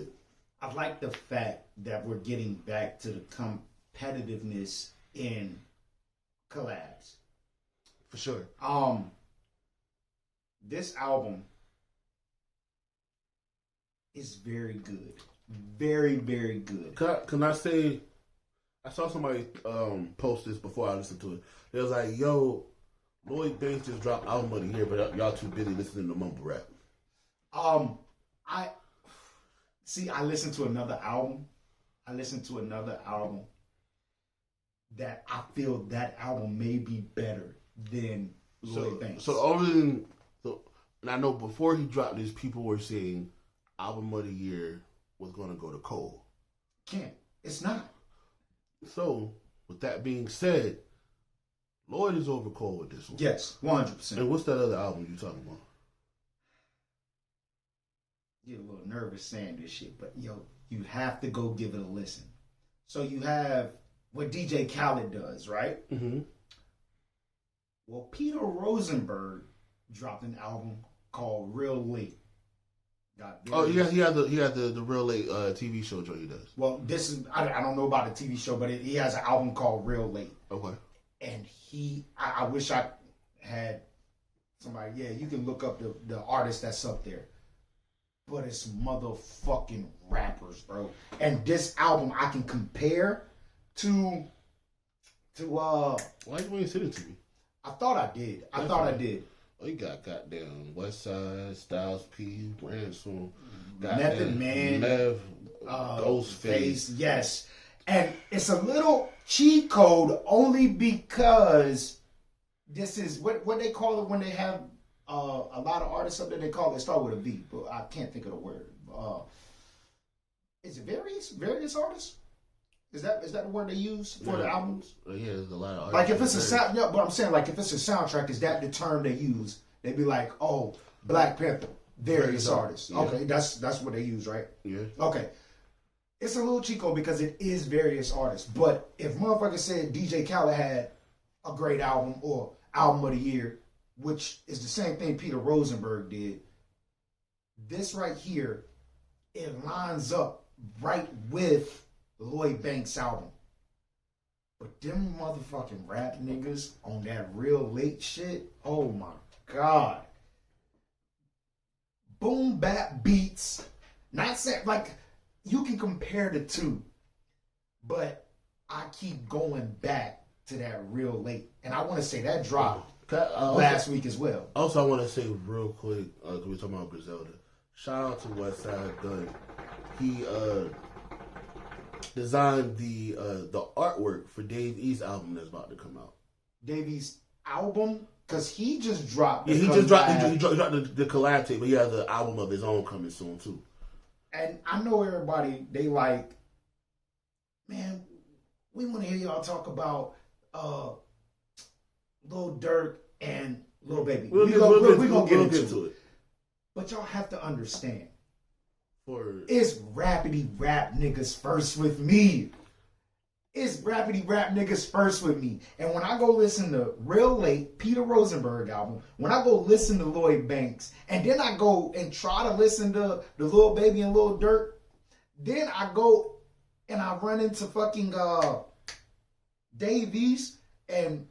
I like the fact that we're getting back to the competitiveness in collabs. For sure. This album is very good. Very, very good. Can I say, I saw somebody post this before I listened to it. It was like, yo, Lloyd Banks just dropped album of the year, but y'all too busy listening to mumble rap. I listened to another album. That I feel that album may be better than Lloyd Banks. And I know before he dropped this, people were saying album of the year was going to go to Cole. It's not. So, with that being said, Lloyd is over Cole with this one. Yes, 100%. And what's that other album you talking about? Get a little nervous saying this shit, but yo, you have to go give it a listen. So you have what DJ Khaled does, right? Mm-hmm. Well, Peter Rosenberg dropped an album called Real Late. He had the Real Late TV show Joe he does. Well, this is I don't know about the TV show, but he has an album called Real Late. Okay. And I wish I had somebody. Yeah, you can look up the artist that's up there, but it's motherfucking rappers, bro. And this album I can compare to why you want to send it to me? I thought I did. I thought I did. Oh, you got goddamn Westside, Styles P, Ransom, Method Man, Ghostface. Yes. And it's a little cheat code only because this is what they call it when they have a lot of artists up there. They start with a V, but I can't think of the word. Is it various artists? Is that the word they use for the albums? Yeah, there's a lot of artists. Like if it's a sound, yeah, but I'm saying like if it's a soundtrack, is that the term they use? They'd be like, oh, Black Panther, various artists. Yeah. Okay, that's what they use, right? Yeah. Okay. It's a little Chico because it is various artists. But if motherfuckers said DJ Khaled had a great album or album of the year, which is the same thing Peter Rosenberg did, this right here, it lines up right with the Lloyd Banks album. But them motherfucking rap niggas on that real late shit, oh my God. Boom bap beats. Not saying like you can compare the two, but I keep going back to that real late. And I want to say that dropped last week as well. Also, I want to say real quick, because we're talking about Griselda. Shout out to Westside Gunn. He designed the artwork for Dave East's album that's about to come out. Dave East's album? Because he just dropped. Yeah, he dropped the collab tape, but he has an album of his own coming soon too. And I know everybody, they like, man, we want to hear y'all talk about Lil Durk and Lil Baby. We're going to get into it. But y'all have to understand. It's rappity rap niggas first with me. It's rappity rap niggas first with me. And when I go listen to Real Late, Peter Rosenberg album, when I go listen to Lloyd Banks, and then I go and try to listen to the Lil Baby and Lil Durk, then I go and I run into fucking Dave East and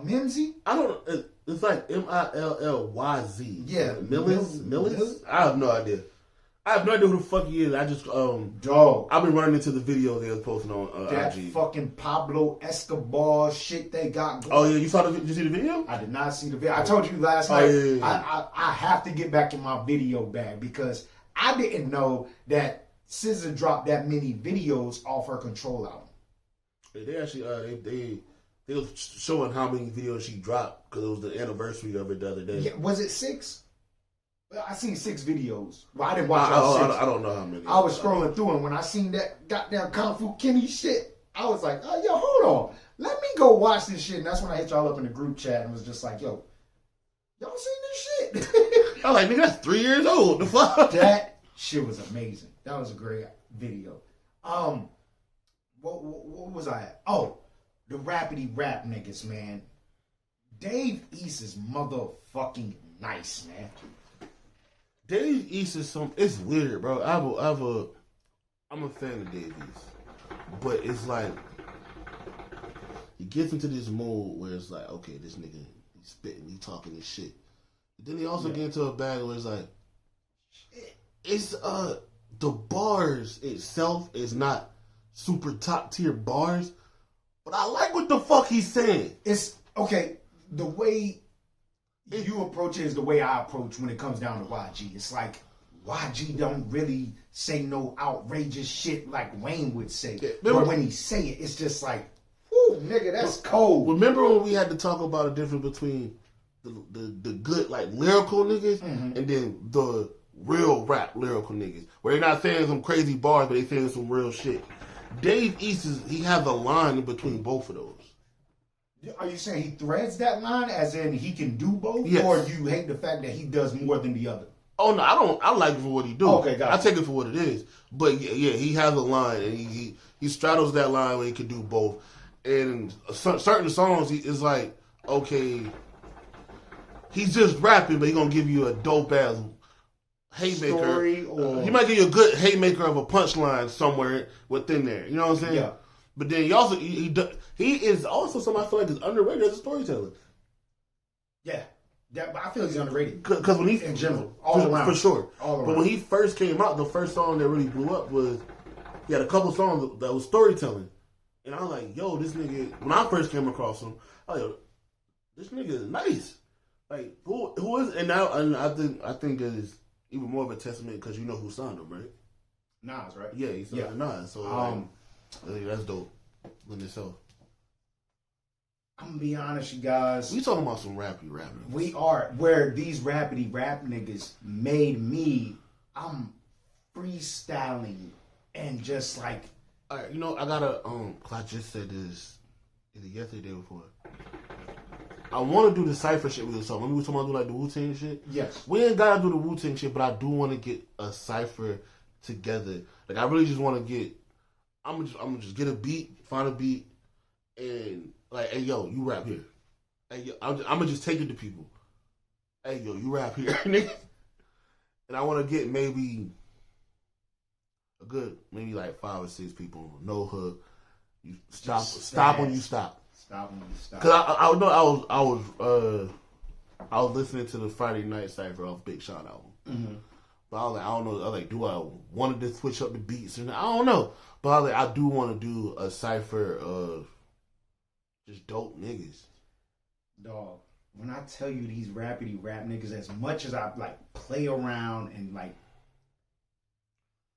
Mimsy. I don't. It's like Millz. Yeah, Millz. I have no idea. I have no idea who the fuck he is. I just dog. I've been running into the videos they was posting on that IG. Fucking Pablo Escobar shit they got going. Oh yeah, did you see the video? I did not see the video. I told you last night. Yeah. I have to get back in my video bag because I didn't know that SZA dropped that many videos off her Control album. They actually they was showing how many videos she dropped because it was the anniversary of it the other day. Yeah, was it 6? I seen 6 videos. Well, I didn't watch all 6. I don't know how many. I was scrolling through, and when I seen that goddamn Kung Fu Kenny shit, I was like, oh, yo, hold on. Let me go watch this shit. And that's when I hit y'all up in the group chat and was just like, yo, y'all seen this shit? I was like, nigga, that's 3 years old. The fuck? That shit was amazing. That was a great video. What was I at? Oh, the rappity rap niggas, man. Dave East is motherfucking nice, man. Dave East is it's weird, bro. I'm a fan of Dave East, but it's like he gets into this mood where it's like, okay, this nigga, he's spitting, he talking this shit. But then he also get into a bag where it's like, it's the bars itself is not super top tier bars, but I like what the fuck he's saying. It's okay. The way you approach it is the way I approach when it comes down to YG. It's like YG don't really say no outrageous shit like Wayne would say. But when he say it, it's just like, whoo, nigga, that's cold. Remember when we had to talk about a difference between the good, like, lyrical niggas and then the real rap lyrical niggas? Where they're not saying some crazy bars, but they saying some real shit. Dave East, he has a line in between both of those. Are you saying he threads that line as in he can do both? Yes. Or you hate the fact that he does more than the other? Oh, no, I don't. I like it for what he do. Okay, got it. I take it for what it is. But, yeah, he has a line, and he straddles that line where he can do both. And certain songs, it's like, okay, he's just rapping, but he's going to give you a dope-ass haymaker. Story or... he might give you a good haymaker of a punchline somewhere within there. You know what I'm saying? Yeah. But then he is also somebody I feel like is underrated as a storyteller. Yeah. I feel he's underrated. Because when he... In general. All around. For sure. All around. But when he first came out, the first song that really blew up was... He had a couple songs that was storytelling. And I was like, yo, this nigga... When I first came across him, I was like, this nigga is nice. Like, who is, and now, and I think that is even more of a testament because you know who signed him, right? Nas, right? Yeah, he signed Nas. So, I think that's dope in itself. I'm gonna be honest, you guys. We talking about some rappy rap. We are, where these rappity rap niggas made me, I'm freestyling and just like. All right, you know, I gotta, cause I just said this either yesterday or before. I want to do the cypher shit with yourself. Remember we talking about do like the Wu-Tang shit? Yes. We ain't gotta do the Wu-Tang shit, but I do want to get a cypher together. Like, I really just want to get, I'm gonna just get a beat, find a beat, and like, hey, yo, you rap here. Hey, yo, I'm gonna just take it to people. Hey, yo, you rap here, nigga. And I want to get maybe a good, maybe like 5 or 6 people, no hook. You stop when you stop. Stop when you stop. Cause I know I was listening to the Friday Night Cypher off Big Sean album. Mm-hmm. But I was like, I don't know. I was like, do I want to switch up the beats? And I don't know. But I was like, I do want to do a cypher of just dope niggas. Dog, when I tell you these rappity rap niggas, as much as I like play around and like,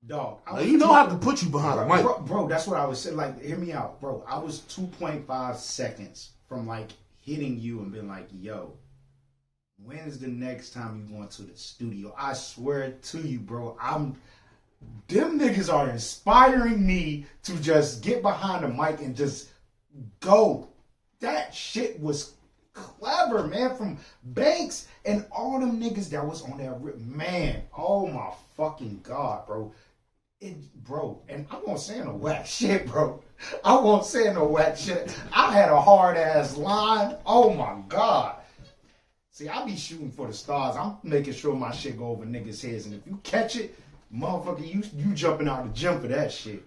dog, Now, you know I can put you behind the mic. Bro, that's what I was saying. Like, hear me out, bro. I was 2.5 seconds from like hitting you and being like, yo, when is the next time you going to the studio? I swear to you, bro, them niggas are inspiring me to just get behind the mic and just go. That shit was clever, man, from Banks and all them niggas that was on that rip. Man, oh my fucking God, bro. Bro, and I won't say no whack shit, bro. I won't say no whack shit. I had a hard ass line. Oh my God. See, I be shooting for the stars. I'm making sure my shit go over niggas' heads. And if you catch it, motherfucker, you jumping out the gym for that shit.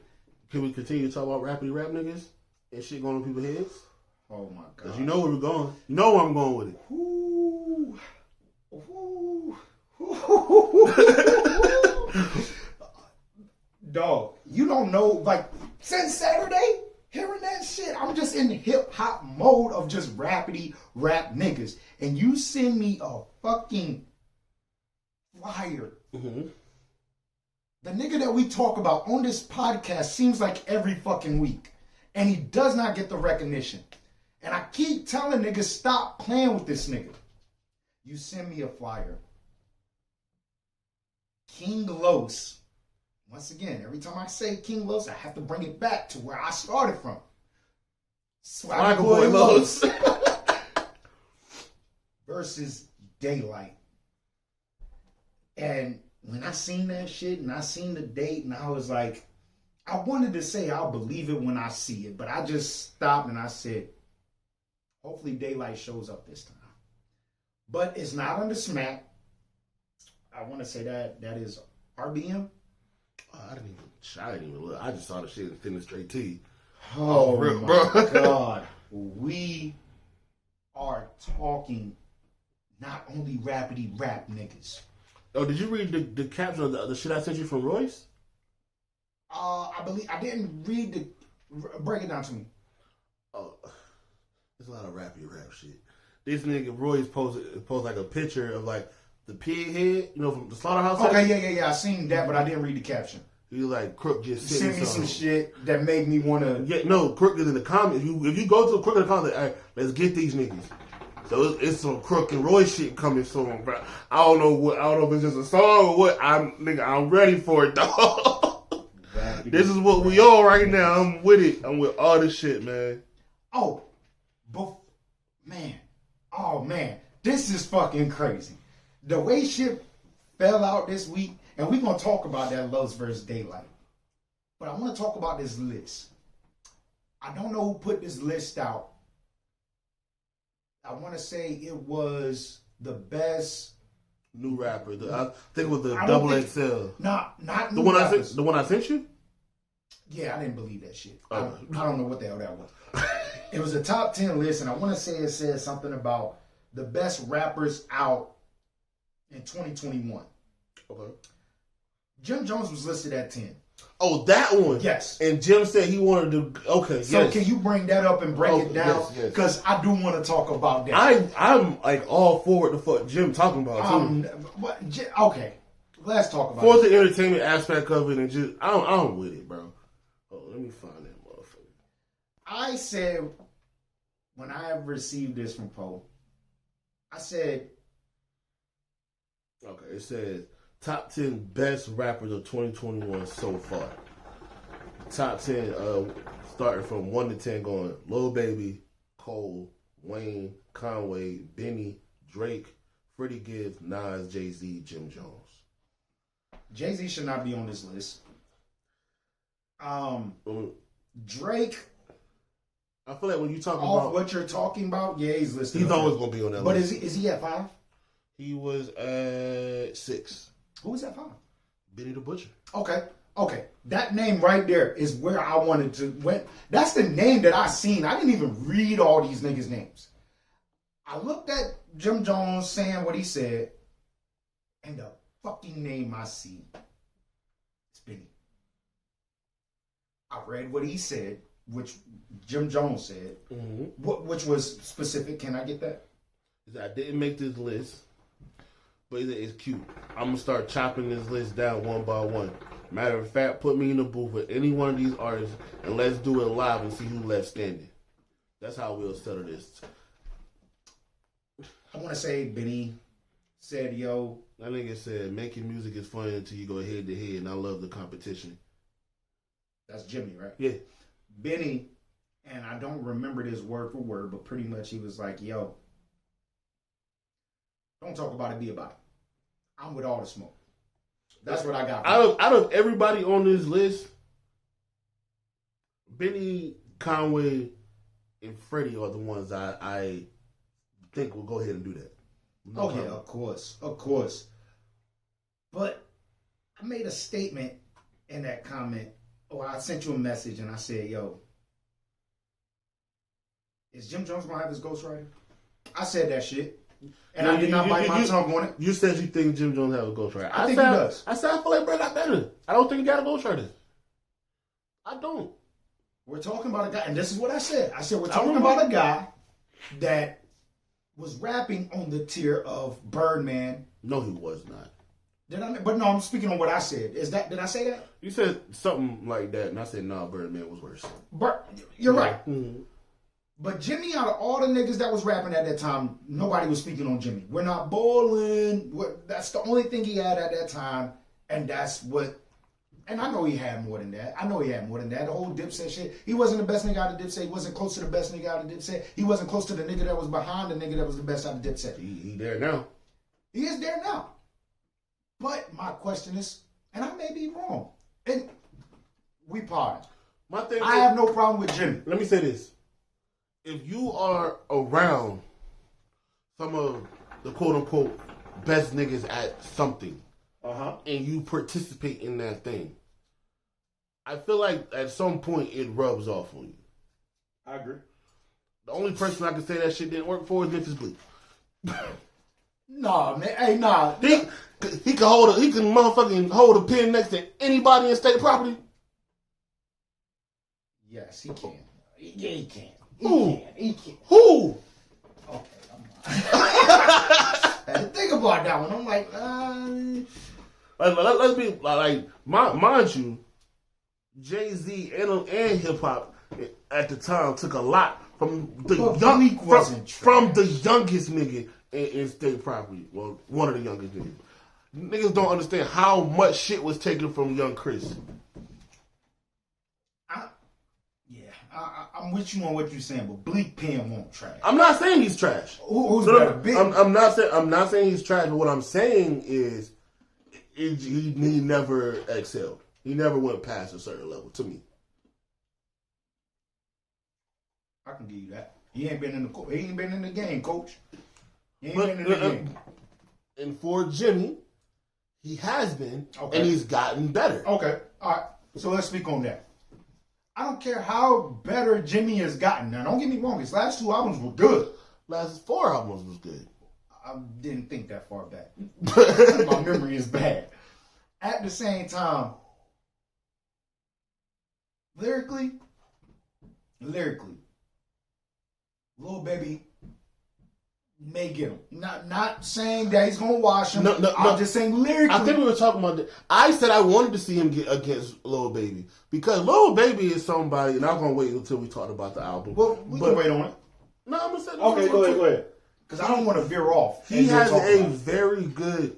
Can we continue to talk about rappity rap niggas and shit going on people's heads? Oh my God. Because you know where we're going. You know where I'm going with it. Ooh. Ooh. Dog, you don't know, like, since Saturday, hearing that shit, I'm just in hip hop mode of just rappity rap niggas. And you send me a fucking flyer. Mm-hmm. The nigga that we talk about on this podcast seems like every fucking week. And he does not get the recognition. And I keep telling niggas, stop playing with this nigga. You send me a flyer. King Los. Once again, every time I say King Los, I have to bring it back to where I started from. Swagger Boy Los. Versus Daylight. And when I seen that shit and I seen the date and I was like, I wanted to say I'll believe it when I see it, but I just stopped and I said, hopefully Daylight shows up this time. But it's not under Smack. I want to say that is RBM. I didn't even look. I just saw the shit and sent it straight to you. Oh my God. We are talking not only rappity rap niggas. Oh, did you read the caption of the shit I sent you from Royce? I believe I didn't read the. Break it down to me. Oh, there's a lot of rappy rap shit. This nigga Royce posted like a picture of like the pig head, you know, from the slaughterhouse. Okay, yeah. I seen that, but I didn't read the caption. He was like, Crook just sent me some shit that made me want to. Yeah, no, Crook is in the comments. If you go to Crook in the comments, like, hey, let's get these niggas. So it's some Crook and Roy shit coming soon, bro. I don't know if it's just a song or what. I'm ready for it, dog. This is what we are right now. I'm with it. I'm with all this shit, man. Oh, man, this is fucking crazy. The way shit fell out this week, and we're going to talk about that Los versus Daylight. But I want to talk about this list. I don't know who put this list out. I want to say it was the best new rapper. I think it was the Double XL. Not the one rappers. The one I sent you? Yeah, I didn't believe that shit. Oh. I don't know what the hell that was. It was a top 10 list, and I want to say it said something about the best rappers out in 2021. Okay. Jim Jones was listed at 10. Oh, that one. Yes. And Jim said he wanted to. Okay. So yes. can you bring that up and break it down? Yes. Because I do want to talk about that. I'm like all for what the fuck Jim talking about too. Okay, let's talk about For it. the entertainment aspect of it, and just I'm with it, bro. Oh, let me find that motherfucker. I said when I received this from Poe, I said, okay, it says top 10 best rappers of 2021 so far. Top 10, starting from 1 to 10, going Lil Baby, Cole, Wayne, Conway, Benny, Drake, Freddie Gibbs, Nas, Jay-Z, Jim Jones. Jay-Z should not be on this list. Drake, I feel like when you talk off about what you're talking about, yeah, he's listed. he's always gonna be on that but list. But is he at 5? He was at 6. Who was at 5? Benny the Butcher. Okay. That name right there is where I wanted to. That's the name that I seen. I didn't even read all these niggas' names. I looked at Jim Jones saying what he said, and the fucking name I see is Benny. I read what he said, which Jim Jones said, which was specific. Can I get that? I didn't make this list, but it's cute. I'm going to start chopping this list down one by one. Matter of fact, put me in the booth with any one of these artists, and let's do it live and see who left standing. That's how we'll settle this. I want to say Benny said, yo. That nigga said, making music is fun until you go head to head, and I love the competition. That's Jimmy, right? Yeah. Benny, and I don't remember this word for word, but pretty much he was like, yo, don't talk about it, be about it. I'm with all the smoke. That's what I got. Out of everybody on this list, Benny, Conway, and Freddie are the ones I think will go ahead and do that. No problem. Yeah, of course. But I made a statement in that comment, or I sent you a message and I said, yo, is Jim Jones going to have his ghostwriter? I said that shit. And I did not bite my tongue on it. You said you think Jim Jones have a ghostwriter. I think he does. I said I feel like Brett got better. I don't think he got a ghostwriter. I don't. We're talking about a guy, and this is what I said. I said we're talking about a guy that was rapping on the tier of Birdman. No, he was not. Did I? But no, I'm speaking on what I said. Did I say that? You said something like that, and I said, nah, Birdman was worse. You're right. Mm-hmm. But Jimmy, out of all the niggas that was rapping at that time, nobody was speaking on Jimmy. We're not bowling. That's the only thing he had at that time, and that's what. And I know he had more than that. The whole Dipset shit. He wasn't the best nigga out of Dipset. He wasn't close to the best nigga out of Dipset. He wasn't close to the nigga that was behind the nigga that was the best out of Dipset. He there now. He is there now. But my question is, and I may be wrong, and we pardon. I have no problem with Jimmy. Let me say this. If you are around some of the quote-unquote best niggas at something, and you participate in that thing, I feel like at some point it rubs off on you. I agree. The only person I can say that shit didn't work for is Memphis Bleak. Nah, man. Hey, nah. He can motherfucking hold a pen next to anybody in state property. Yes, he can. Yeah, he can. He can. Who? Okay, I had to think about that one. I'm like, let's be like, mind you, Jay-Z and hip hop at the time took a lot from the youngest nigga in state property. Well, one of the youngest niggas. Niggas don't understand how much shit was taken from young Chris. I'm with you on what you're saying, but Bleak Pen won't trash. I'm not saying he's trash. Who's better? Big? I'm not saying he's trash. But what I'm saying is, he never excelled. He never went past a certain level. To me, I can give you that. He ain't been in the game, coach. He ain't been in the game. And for Jimmy, he has been, and he's gotten better. Okay, all right. So let's speak on that. I don't care how better Jimmy has gotten. Now, don't get me wrong. His last 2 albums were good. Last 4 albums was good. I didn't think that far back. My memory is bad. at the same time, lyrically, Lil Baby may get him. Not saying that he's gonna wash him. I'm just saying lyrically. I think we were talking about that. I said I wanted to see him get against Lil Baby because Lil Baby is somebody, and I'm gonna wait until we talk about the album. Well, we can wait on it. No, I'm gonna say okay. Go ahead. Because I don't want to veer off. He has a very good.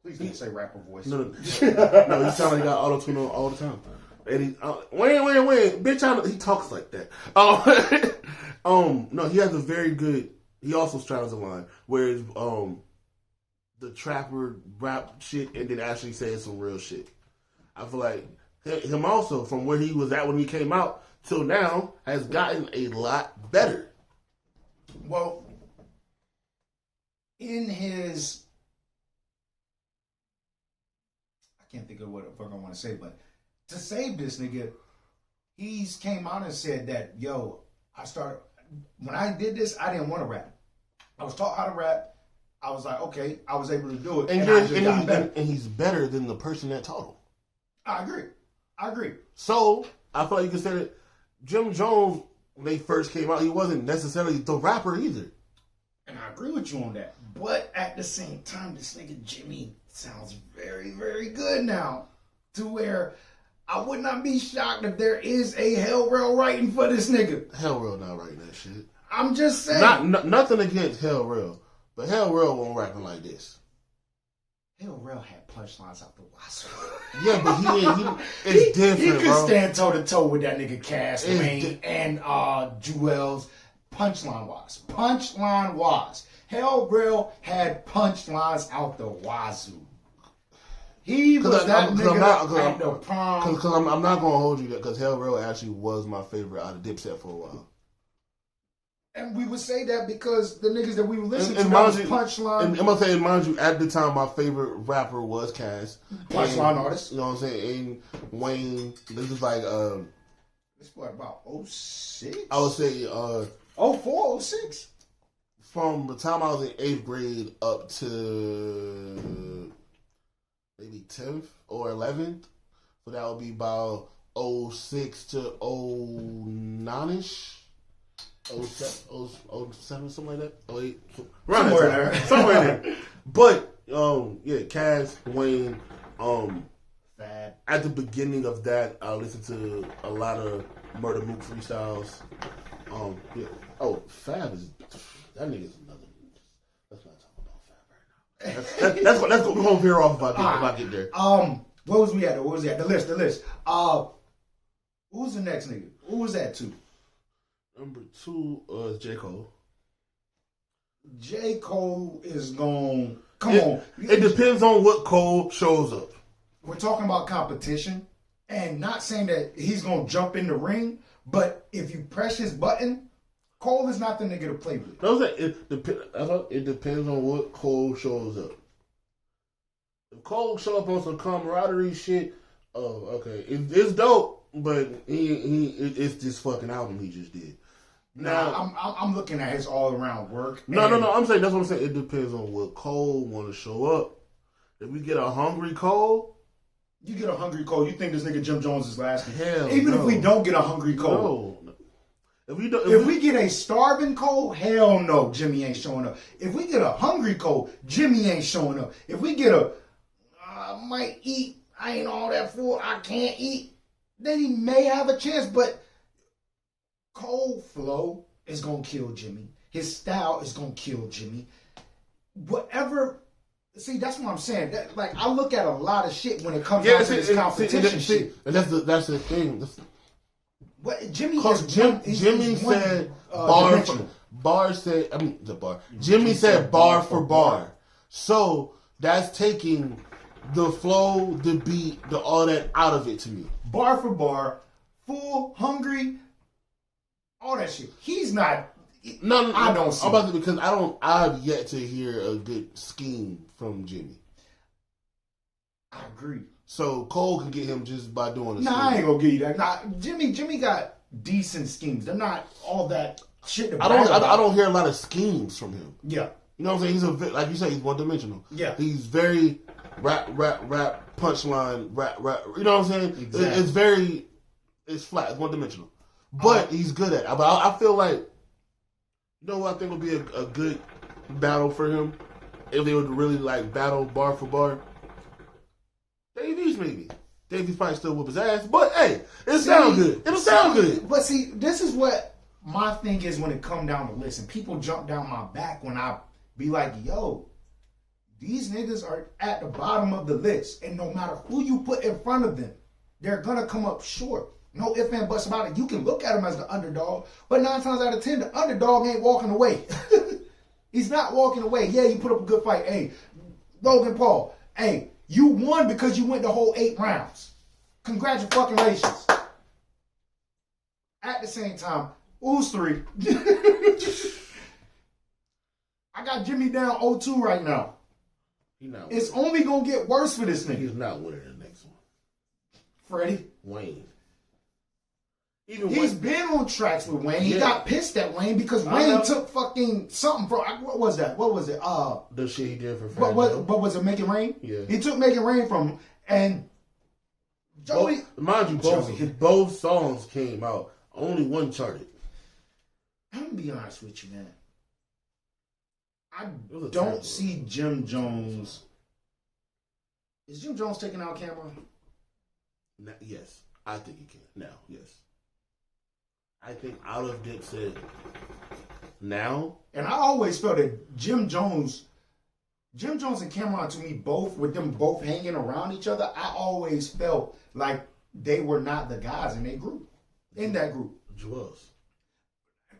Please don't say rapper voice. No, he sounds like he got auto tune on all the time. And he, wait, bitch! He talks like that. No, he has a very good. He also straddles the line, whereas the trapper rap shit and then actually says some real shit. I feel like him also from where he was at when he came out till now has gotten a lot better. Well, in his, I can't think of what the fuck I want to say, but to save this nigga, he's came out and said that, yo, when I did this, I didn't want to rap. I was taught how to rap. I was like, okay, I was able to do it. And he's better than the person that taught him. I agree. So, I feel like you can say that Jim Jones, when they first came out, he wasn't necessarily the rapper either. And I agree with you on that. But at the same time, this nigga Jimmy sounds very, very good now. To where I would not be shocked if there is a Hell Rail writing for this nigga. Hell Rail not writing that shit. I'm just saying. Nothing against Hell Rail. But Hell Rail won't rapping like this. Hell Rail had punchlines out the wazoo. Yeah, but it's different, he could bro. stand toe to toe with that nigga Cass, Wayne, and Jewels. Punchline wise. Hell Rail had punchlines out the wazoo. He was that nigga at the prom. Because I'm not going to hold you that, because Hell Rail actually was my favorite out of Dipset for a while. And we would say that because the niggas that we were listening to was punchline. And I'm going to say, mind you, at the time, my favorite rapper was Cass. Punchline artist. You know what I'm saying? And Wayne, this is like... this was about 06? I would say... 04, 06. From the time I was in 8th grade up to maybe 10th or 11th. So that would be about 06 to 09-ish. 07, something like that. 08. Somewhere there. But, yeah, Cass, Wayne, Fab. At the beginning of that, I listened to a lot of Murder Mook freestyles. Yeah. Oh, Fab is... That nigga's another... Let's not talk about Fab right now. Let's go. We're going to veer off if I get there. Where was we at? The list. Who's the next nigga? Who was that to? Number 2 is J. Cole. J. Cole is going... Come on. It depends on what Cole shows up. We're talking about competition. And not saying that he's going to jump in the ring. But if you press his button... Cole is not the nigga to play with. It depends on what Cole shows up. If Cole show up on some camaraderie shit, okay, it's dope, but it's this fucking album he just did. Now I'm looking at his all around work. No. I'm saying that's what I'm saying. It depends on what Cole want to show up. If we get a hungry Cole, you get a hungry Cole. You think this nigga Jim Jones is lasting? Hell, even no. if we don't get a hungry Cole. No. If we get a starving Cole, hell no, Jimmy ain't showing up. If we get a hungry Cole, Jimmy ain't showing up. If we get a, I might eat, I ain't all that full, I can't eat, then he may have a chance, but Cole flow is going to kill Jimmy. His style is going to kill Jimmy. Whatever, see, that's what I'm saying. I look at a lot of shit when it comes down to this competition shit. And that's the thing. Jimmy said Jimmy said bar for bar. So that's taking the flow, the beat, all that out of it to me. Bar for bar, full, hungry, all that shit. He's not. No, I don't see. I'm about to, because I've yet to hear a good scheme from Jimmy. I agree. So Cole can get him just by doing this. I ain't gonna give you that. Jimmy got decent schemes. They're not all that shit. I don't hear a lot of schemes from him. Yeah. You know what I'm saying? He's like you say, he's one dimensional. Yeah. He's very rap, punchline, rap. You know what I'm saying? Exactly. It's flat. It's one dimensional. But he's good at it. But I feel like, you know what I think would be a good battle for him if they would really like battle bar for bar. Davies maybe. Davies probably still whoop his ass, but hey, it sounds good. It'll sound good. But see, this is what my thing is when it come down to listen. People jump down my back when I be like, yo, these niggas are at the bottom of the list, and no matter who you put in front of them, they're gonna come up short. No ifs and buts about it. You can look at him as the underdog, but 9 times out of 10, the underdog ain't walking away. He's not walking away. Yeah, you put up a good fight. Hey, Logan Paul, hey, you won because you went the whole 8 rounds. Congratulations. At the same time, who's 3? I got Jimmy down 0-2 right now. It's only going to get worse for this nigga. He's not winning the next one. Freddie? Wayne. He's been on tracks with Wayne. He got pissed at Wayne because Wayne took fucking something from... What was that? What was it? The shit he did for Fred. What was it? Make It Rain? Yeah. He took Make It Rain from him. And Joey... Mind you, both songs came out. Only one charted. I'm going to be honest with you, man. I don't see Jim Jones... Is Jim Jones taking out Cameron? Yes. I think he can. Now, yes. I think out of Dipset now. And I always felt that Jim Jones and Cameron, to me, both, with them both hanging around each other, I always felt like they were not the guys in their group. In that group. Jewels.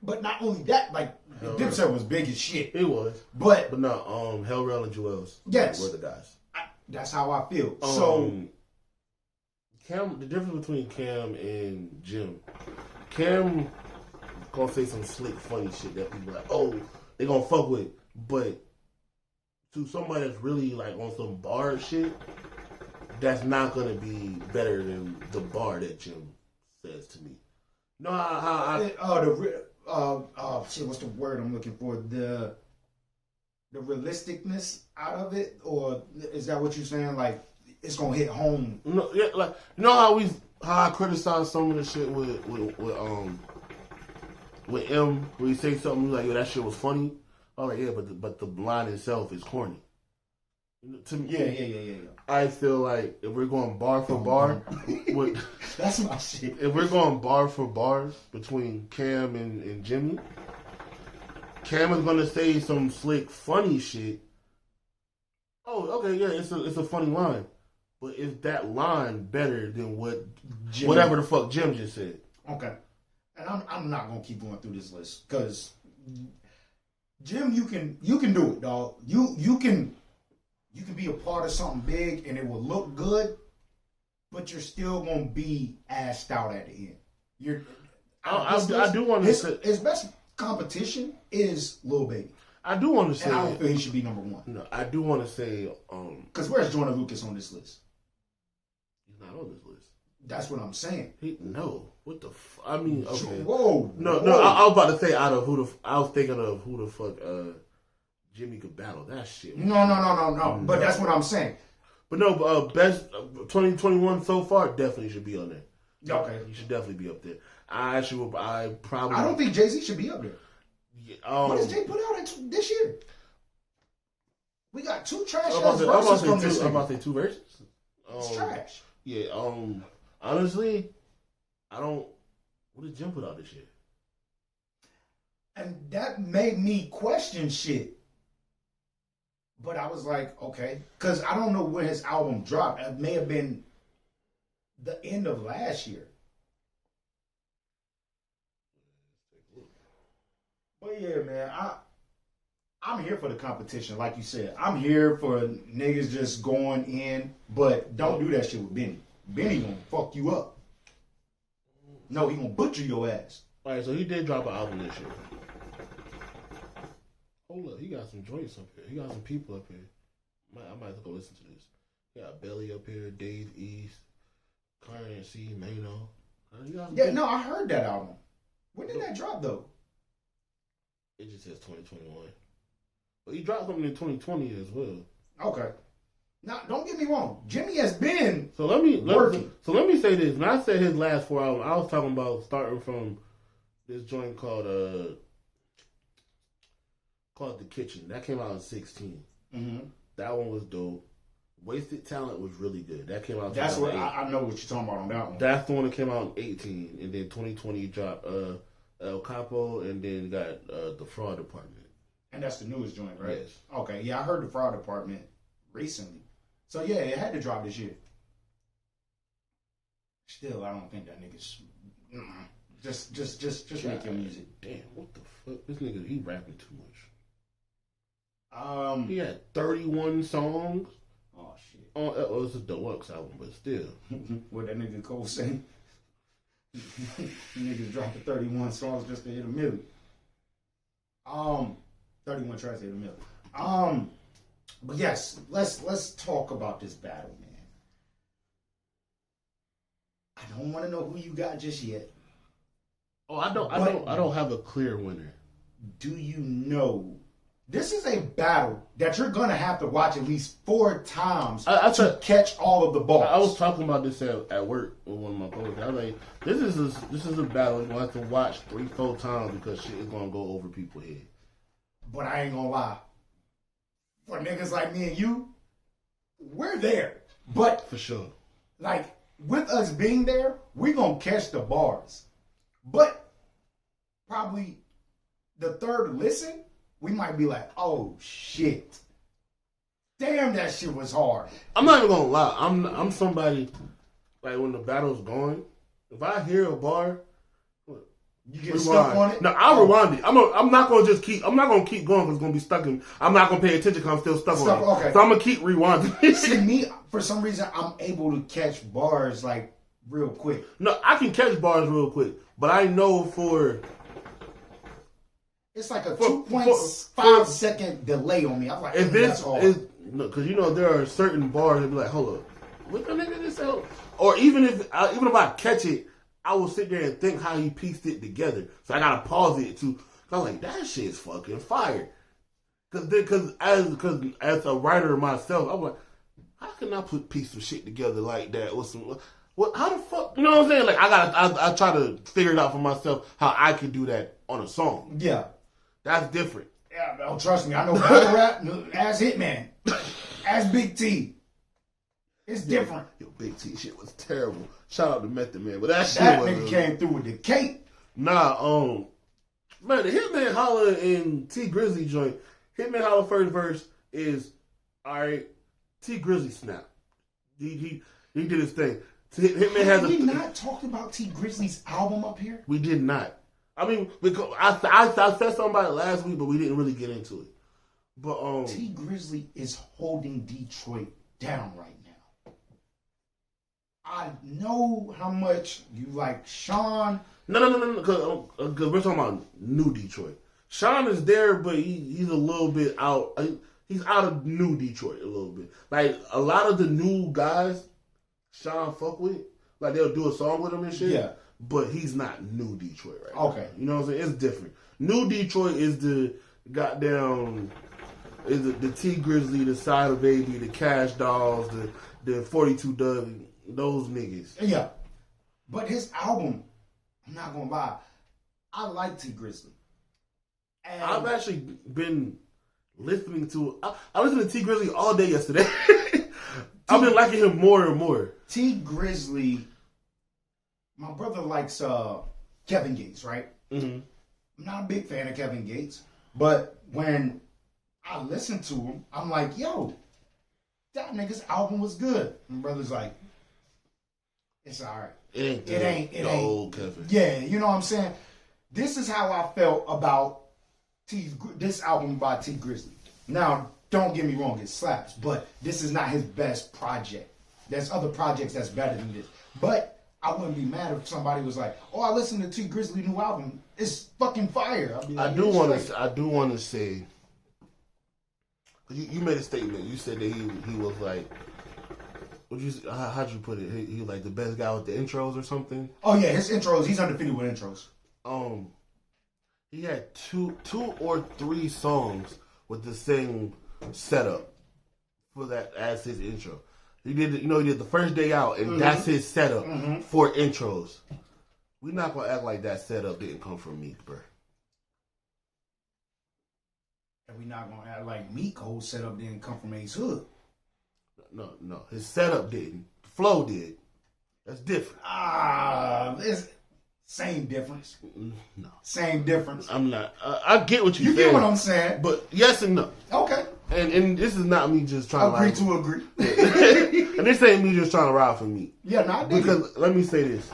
But not only that, like, Dipset was big as shit. It was. But no, Hellrail and Jewels were the guys. That's how I feel. So Cam, the difference between Cam and Jim, Cam gonna say some slick, funny shit that people like, oh, they gonna fuck with. But to somebody that's really like on some bar shit, that's not gonna be better than the bar that Jim says to me. No, shit, what's the word I'm looking for? The realisticness out of it, or is that what you're saying? Like, it's gonna hit home. No, yeah, like, you know how I criticize some of the shit with M, where you say something like, "Yo, that shit was funny." I'm like, yeah, but the line itself is corny. To me, yeah. I feel like if we're going bar for bar, that's my shit. If we're going bar for bar between Cam and Jimmy, Cam is gonna say some slick, funny shit. Oh, okay, yeah, it's a funny line. But is that line better than whatever the fuck Jim just said? Okay. And I'm not gonna keep going through this list because Jim, you can do it, dog. You can be a part of something big and it will look good, but you're still gonna be assed out at the end. I do want to say his best competition is Lil Baby. I do want to say, and I don't feel he should be number 1. No, I do want to say, because where's Joyner Lucas on this list? He's not on this list. That's what I'm saying. What the? I mean, okay. Whoa. No. I was about to say I was thinking of who the fuck Jimmy could battle. That shit. No. But that's what I'm saying. But no, best 2021 so far definitely should be on there. Okay, you should definitely be up there. I don't think Jay-Z should be up there. Yeah, what does Jay put out this year? We got 2 trash verses from this. I'm about to say 2 verses. It's trash. Yeah. Honestly, I don't. What did Jim put out this year? And that made me question shit. But I was like, okay, because I don't know when his album dropped. It may have been the end of last year. But yeah, man, I'm here for the competition, like you said. I'm here for niggas just going in, but don't do that shit with Benny. Benny gonna fuck you up. No, he gonna butcher your ass. All right, so he did drop an album this year. Hold up, he got some joints up here. He got some people up here. I might have to go listen to this. He got Belly up here, Dave East, Currency, Mano. No, I heard that album. When did that drop though? It just says 2021. But he dropped something in 2020 as well. Okay. Now, don't get me wrong. Jimmy has been So let me working. say this. When I said his last 4 albums, I was talking about starting from this joint called The Kitchen. That came out in 16. Mm-hmm. That one was dope. Wasted Talent was really good. That came out. That's what I know what you're talking about on that one. That's the one that came out in 18, and then 2020 dropped El Capo, and then got the Fraud Department. And that's the newest joint, right? Yes. Okay, yeah, I heard the Fraud Department recently. So yeah, it had to drop this year. Still, I don't think that nigga's. Just make your music. Damn, what the fuck? This nigga, he rapping too He much. He had 31 songs. Oh shit. It's a deluxe album, but still. What that nigga Cole say? Niggas dropping 31 songs just to hit a million. 31 tracks to hit a million. But yes, let's talk about this battle, man. I don't want to know who you got just yet. Oh, I don't have a clear winner. Do you know? This is a battle that you're gonna have to watch at least 4 times to catch all of the balls. I was talking about this at work with one of my coworkers. I was like, this is a battle you're gonna have to watch 3-4 times because shit is gonna go over people's head. But I ain't gonna lie. For niggas like me and you, we're there. But for sure, like with us being there, we gonna catch the bars. But probably the third listen, we might be like, oh shit. Damn, that shit was hard. I'm not even gonna lie. I'm somebody, like when the battle's going, if I hear a bar, you get stuck on it? No, I'll rewind it. I'm not gonna keep going because it's gonna be stuck in. I'm not gonna pay attention because I'm still stuck on it. Okay. So I'm gonna keep rewinding. See, me, for some reason, I'm able to catch bars like real quick. No, I can catch bars real quick, but I know for. It's like a 2.5 second delay on me. I'm like, if that's hard. Because there are certain bars that be like, hold up, what the nigga just said? Or even if I catch it, I will sit there and think how he pieced it together. So I gotta pause it too. I'm like, that shit's fucking fire. Because as a writer myself, I'm like, how can I piece some shit together like that with some? What? How the fuck? You know what I'm saying? Like I try to figure it out for myself how I can do that on a song. Yeah. That's different. Yeah, no, trust me. I know battle rap as Hitman, as Big T. It's different. Yo, Big T shit was terrible. Shout out to Method Man, but that nigga came through with the cake. Nah, man, the Hitman Holla and T Grizzly joint. Hitman Holla first verse is alright. T Grizzly snap. He did his thing. Hitman has we not talked about T Grizzly's album up here? We did not. I mean, because I said something about it last week, but we didn't really get into it. But T Grizzly is holding Detroit down right now. I know how much you like Sean. No, because we're talking about new Detroit. Sean is there, but he's a little bit out. He's out of new Detroit a little bit. Like a lot of the new guys, Sean fuck with. Like they'll do a song with him and shit. Yeah. But he's not new Detroit right Okay. now. You know what I'm saying? It's different. New Detroit is the goddamn the T Grizzly, the Cider Baby, the Cash Dolls, the 42 Doug, those niggas. Yeah. But his album, I'm not gonna lie, I like T Grizzly. And I've actually been listening to I listened to T Grizzly all day yesterday. I've been liking him more and more. T Grizzly, my brother likes Kevin Gates, right? Mm-hmm. I'm not a big fan of Kevin Gates, but when I listen to him, I'm like, yo, that nigga's album was good. My brother's like, it's all right. It ain't old Kevin. Yeah, you know what I'm saying? This is how I felt about this album by T Grizzly. Now, don't get me wrong, it slaps, but this is not his best project. There's other projects that's better than this. But I wouldn't be mad if somebody was like, "Oh, I listened to T Grizzly new album. It's fucking fire." I'd be like, I do want to say, you made a statement. You said that he was like, how'd you put it? He was like the best guy with the intros or something. Oh yeah, his intros. He's undefeated with intros. He had two or three songs with the same setup for that as his intro. He did the first day out, and that's his setup for intros. We're not gonna act like that setup didn't come from Meek, bro. And we not gonna act like Meek whole setup didn't come from Ace Hood. No, his setup didn't. The flow did. That's different. It's same difference. No, same difference. I'm not. I get what you get what I'm saying, but yes and no. Okay. And this is not me just trying to agree. And this ain't me just trying to ride for me. Yeah, not because let me say this: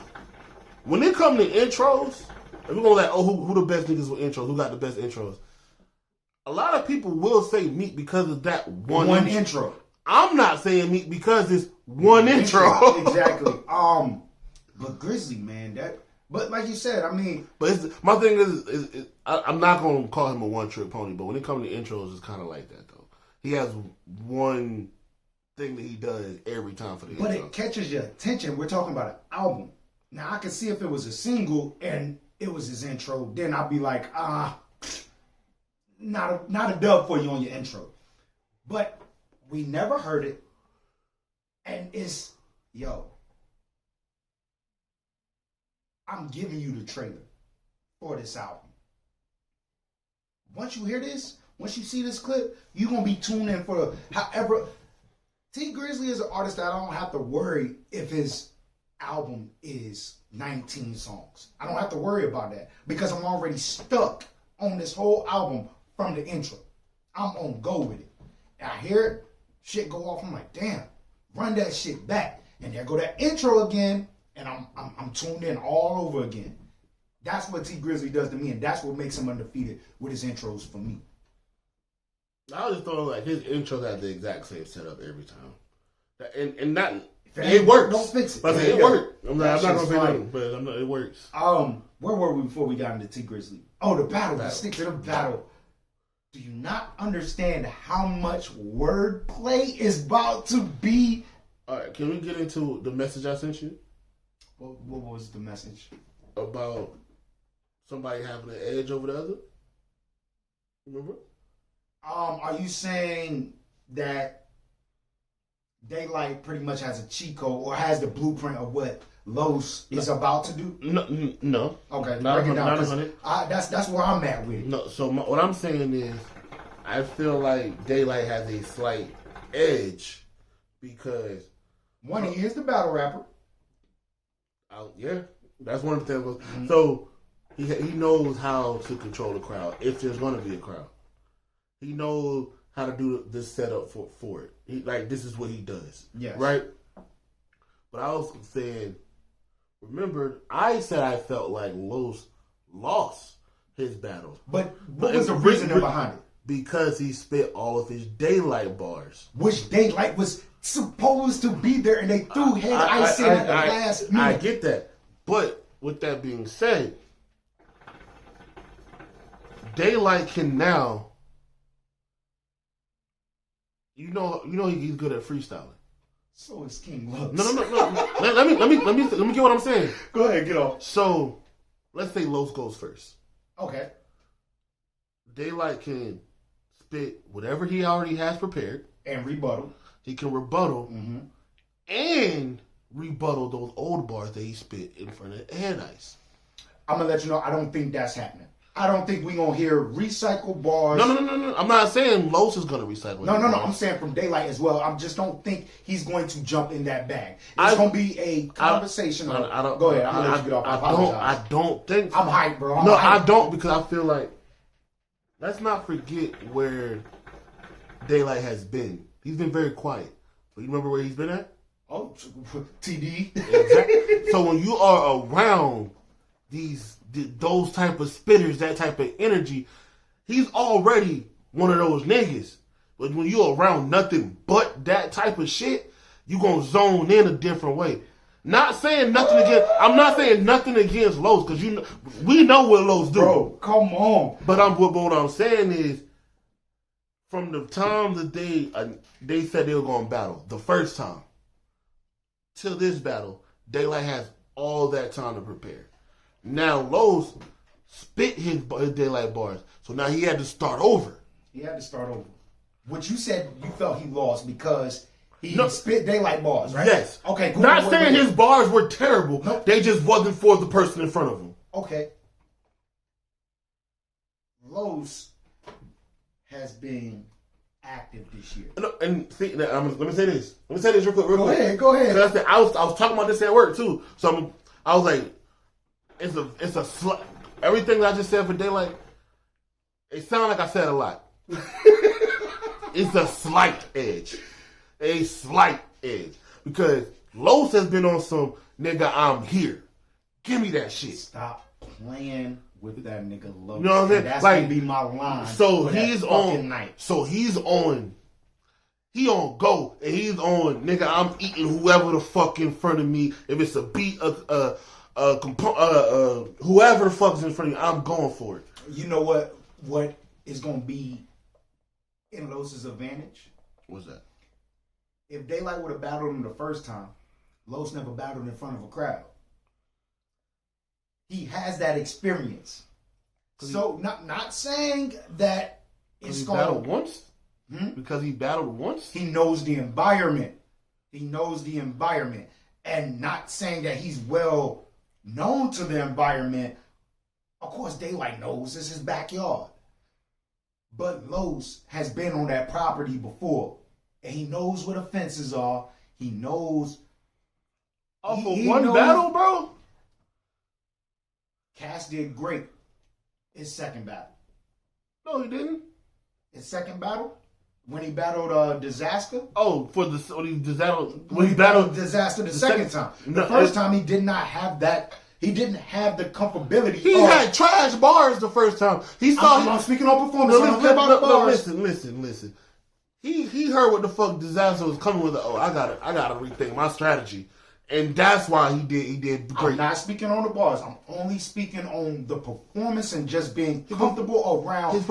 when it comes to intros, if we're gonna like, who the best niggas with intros? Who got the best intros? A lot of people will say Meek because of that one intro. I'm not saying Meek because it's one intro. Exactly. But Grizzly, man, but like you said, I mean, but my thing is I'm not gonna call him a one trick pony. But when it comes to intros, it's kind of like that though. He has one thing that he does every time for the intro. But it catches your attention. We're talking about an album. Now I can see if it was a single and it was his intro, then I'd be like, not a dub for you on your intro. But we never heard it, and it's I'm giving you the trailer for this album. Once you hear this, once you see this clip, you're going to be tuned in for however. T Grizzly is an artist that I don't have to worry if his album is 19 songs. I don't have to worry about that because I'm already stuck on this whole album from the intro. I'm on go with it. And I hear it, shit go off, I'm like, damn, run that shit back. And there go that intro again, and I'm tuned in all over again. That's what T Grizzly does to me, and that's what makes him undefeated with his intros for me. I was just throwing like his intros had the exact same setup every time, and not it works. Don't fix it. But it worked. I'm not gonna say nothing, but it works. Where were we before we got into T Grizzly? Oh, the battle. Let's stick to the battle. Do you not understand how much wordplay is about to be? All right, can we get into the message I sent you? What was the message? About somebody having an edge over the other? Remember? Are you saying that Daylight pretty much has a cheat code or has the blueprint of what Los is about to do? No. Okay, not break it down. 100. That's where I'm at with it. No. So what I'm saying is, I feel like Daylight has a slight edge because one, he is the battle rapper. Yeah, that's one of the things. Mm-hmm. So he knows how to control the crowd if there's going to be a crowd. He knows how to do this setup for it. This is what he does. Yes. Right? But I was saying, remember, I said I felt like Los lost his battle. But what was the reasoning behind it? Because he spit all of his Daylight bars. Which Daylight was supposed to be there, and they threw head ice in at the last minute. I get that. But with that being said, Daylight can now... You know he's good at freestyling. So is King Los. No. let me get what I'm saying. Go ahead, get off. So, let's say Los goes first. Okay. Daylight can spit whatever he already has prepared. And rebuttal. He can rebuttal. Mm-hmm. And rebuttal those old bars that he spit in front of Head Ice. I'm going to let you know, I don't think that's happening. I don't think we're going to hear recycled bars. No. I'm not saying Los is going to recycle. No. I'm saying from Daylight as well. I just don't think he's going to jump in that bag. It's going to be a conversation. Go ahead. I'm going to let you get off. I don't think so. I'm hyped, bro. I don't, because I feel like, let's not forget where Daylight has been. He's been very quiet. But you remember where he's been at? Oh, TD. Exactly. So when you are around those type of spitters, that type of energy, he's already one of those niggas. But when you're around nothing but that type of shit, you gonna zone in a different way. Not saying nothing against. I'm not saying nothing against Los, because we know what Los do. Bro, come on. But what I'm saying is, from the time that they said they were gonna battle the first time till this battle, Daylight has all that time to prepare. Now Los spit his Daylight bars, so now he had to start over. What you said, you felt he lost because he spit Daylight bars, right? Yes. Okay, cool. Not saying his bars were terrible. Nope. They just wasn't for the person in front of him. Okay. Los has been active this year. And see, let me say this. Let me say this real quick. Go ahead. I was talking about this at work too. So I was like, it's a slight. Everything that I just said for Daylight, it sounded like I said a lot. It's a slight edge. A slight edge. Because Los has been on some, nigga, I'm here. Give me that shit. Stop playing with that nigga Los. You know what I'm saying? That's like, gonna be my line. So for he's that on. night. So he on go, and he's on, nigga, I'm eating whoever the fuck in front of me. If it's a beat, whoever the fuck is in front of me, I'm going for it. You know what is gonna be in Los's advantage? What's that? If Daylight would have battled him the first time, Los never battled in front of a crowd. He has that experience. So not saying that it's going to battle once. Because he battled once. He knows the environment. And not saying that he's well known to the environment. Of course, Daylight knows it's his backyard. But Los has been on that property before. And he knows where the fences are. He knows. For one battle, bro? Cass did great. His second battle. No, he didn't. His second battle? When he battled Disaster? Oh, when he battled Disaster the second time. The No, first time he did not have that. He didn't have the comfortability. He had trash bars the first time. I'm speaking on performance. Listen. He heard what the fuck Disaster was coming with. Oh, I gotta rethink my strategy, and that's why he did great. I'm not speaking on the bars. I'm only speaking on the performance and just being comfortable around. His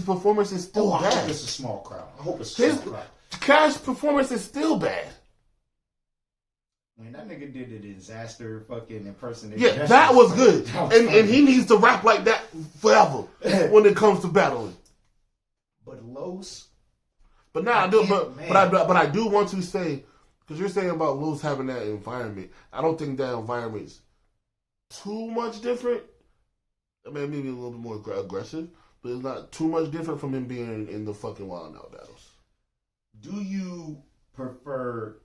performance is still bad. I hope it's a small crowd. Cash performance is still bad. When that nigga did the Disaster fucking impersonation. Yeah, that was good. And he needs to rap like that forever when it comes to battling. But Los. But now I do want to say, because you're saying about Los having that environment, I don't think that environment's too much different. I mean, maybe a little bit more aggressive, but it's not too much different from him being in the fucking Wild Out battles. Do you prefer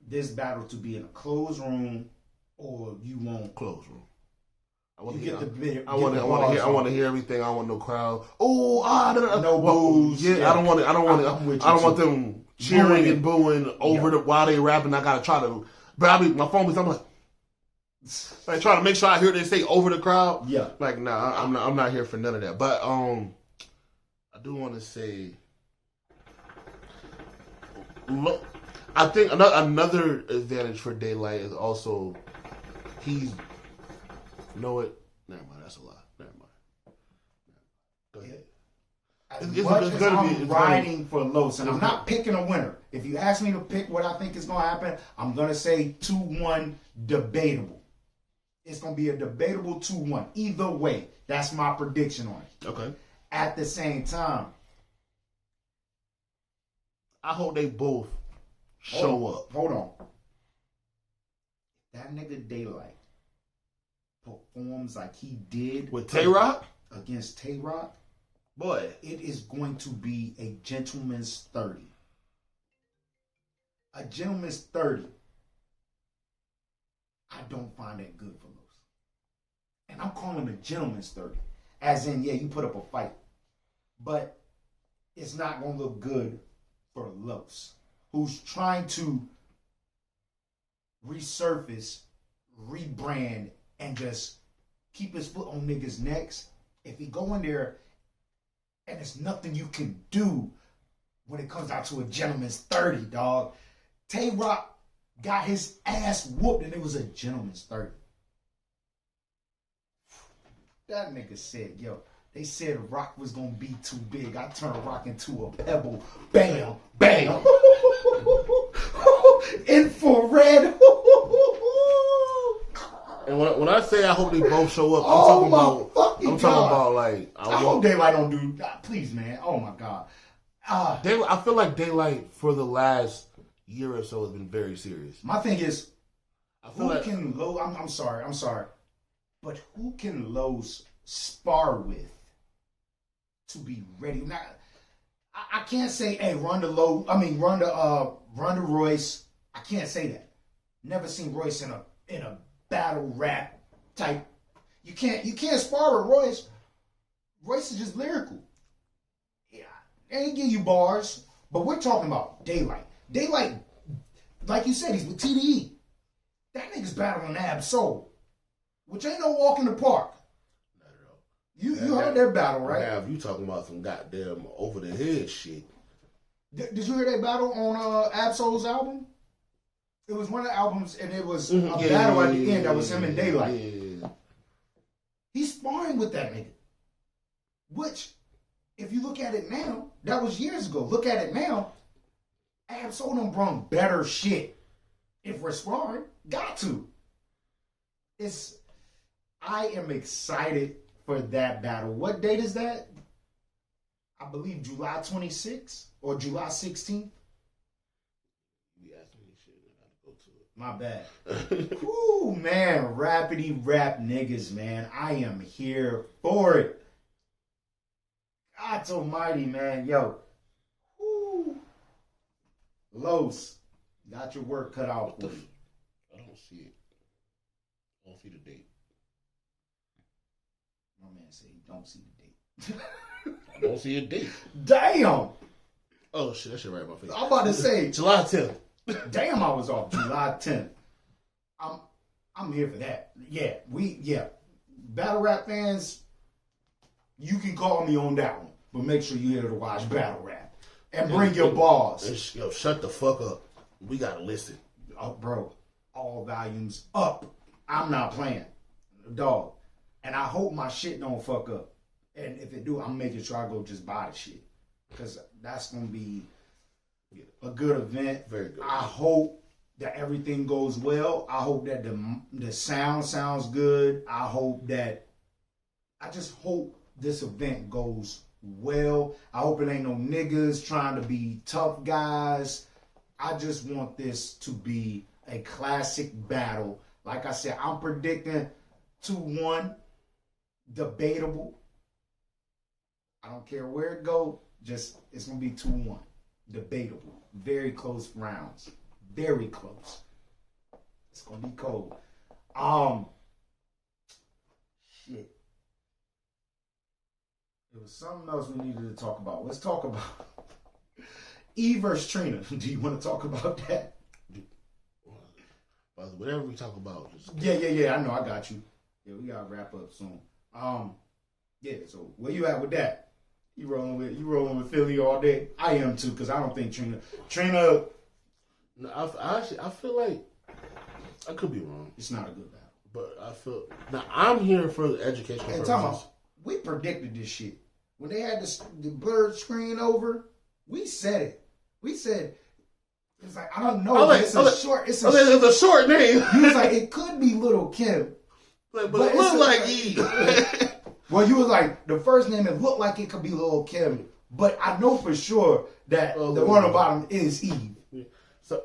this battle to be in a closed room, or you want closed room? I want to hear everything. I don't want no crowd. No boos. Yeah, I don't want them cheering and booing over while they rapping. I gotta try to. But my phone be something like trying to make sure I hear they say over the crowd. Yeah. Like I'm not here for none of that. But I do want to say, look, I think another advantage for Daylight is also he's. You know what? Never mind. That's a lie. Never mind. Go ahead. I'm riding for Los, and I'm not picking a winner. If you ask me to pick what I think is going to happen, I'm going to say 2-1 debatable. It's going to be a debatable 2-1. Either way, that's my prediction on it. Okay. At the same time, I hope they both show up. Hold on. That nigga Daylight performs like he did with Tay-Rock against Tay-Rock, boy, it is going to be a gentleman's 30. A gentleman's 30. I don't find that good for Los. And I'm calling it a gentleman's 30. As in, yeah, you put up a fight. But it's not going to look good for Los, who's trying to resurface, rebrand, and just keep his foot on niggas' necks. If he go in there and there's nothing you can do when it comes down to a gentleman's 30, dog. Tay-Rock got his ass whooped and it was a gentleman's 30. That nigga said, yo, they said Rock was gonna be too big. I turned Rock into a pebble. Bam, bam. Infrared. And when I say I hope they both show up, I'm talking about like I hope Daylight don't do. Please, man. Oh my God. I feel like Daylight for the last year or so has been very serious. My thing is, I feel like can Los? I'm sorry, but who can Los spar with to be ready? Now, I can't say, hey, run to Royce. I can't say that. Never seen Royce in a battle rap type. You can't spar with Royce. Royce is just lyrical. Yeah, they ain't give you bars, but we're talking about Daylight. Daylight, like you said, he's with TDE. That nigga's battling Ab Soul, which ain't no walk in the park. Not at all. You heard their battle, right? Now, if you talking about some goddamn over the head shit. Did you hear that battle on Ab Soul's album? It was one of the albums, and it was a battle at the end that was him and Daylight. Yeah. He's sparring with that nigga. Which, if you look at it now, that was years ago. Look at it now. Ab Soul done brung better shit. If we're sparring, got to. I am excited for that battle. What date is that? I believe July 26th or July 16th. You asking me shit, I gotta go to it. My bad. Ooh, man, rapidy rap niggas, man. I am here for it. God almighty, man. Yo. Woo. Los, got your work cut out for you. I don't see it. I don't see the date. My man said he don't see the date. I don't see a date. Damn. Oh shit, that shit right in my face. I'm about to say July 10th. Damn, I was off July 10th. I'm here for that. Yeah. Battle rap fans, you can call me on that one, but make sure you're here to watch battle rap and bring your balls. Yo, shut the fuck up. We gotta listen. Oh, bro, all volumes up. I'm not playing, dog. And I hope my shit don't fuck up. And if it do, I'm making sure I go just buy the shit, because that's gonna be a good event. Very good. I hope that everything goes well. I hope that the sound sounds good. I just hope this event goes well. I hope it ain't no niggas trying to be tough guys. I just want this to be a classic battle. Like I said, I'm predicting 2-1, debatable. I don't care where it go. Just it's gonna be 2-1, debatable. Very close rounds. Very close. It's gonna be cold. Shit. There was something else we needed to talk about. Let's talk about Eve versus Trina. Do you want to talk about that? Whatever we talk about. Just... Yeah. I know. I got you. Yeah, we gotta wrap up soon. Yeah. So where you at with that? You rolling with Philly all day? I am too, because I don't think Trina. No, I feel like I could be wrong. It's not a good battle. But I feel now I'm here for the educational purposes. We predicted this shit when they had the blurred screen over. We said it. We said it's like I don't know. It's a short. It's a short name. He was like it could be Little Kim, but it looked like Eve. Well, you was like the first name. It looked like it could be Little Kim, but I know for sure that the one on the bottom is Eve. Yeah. So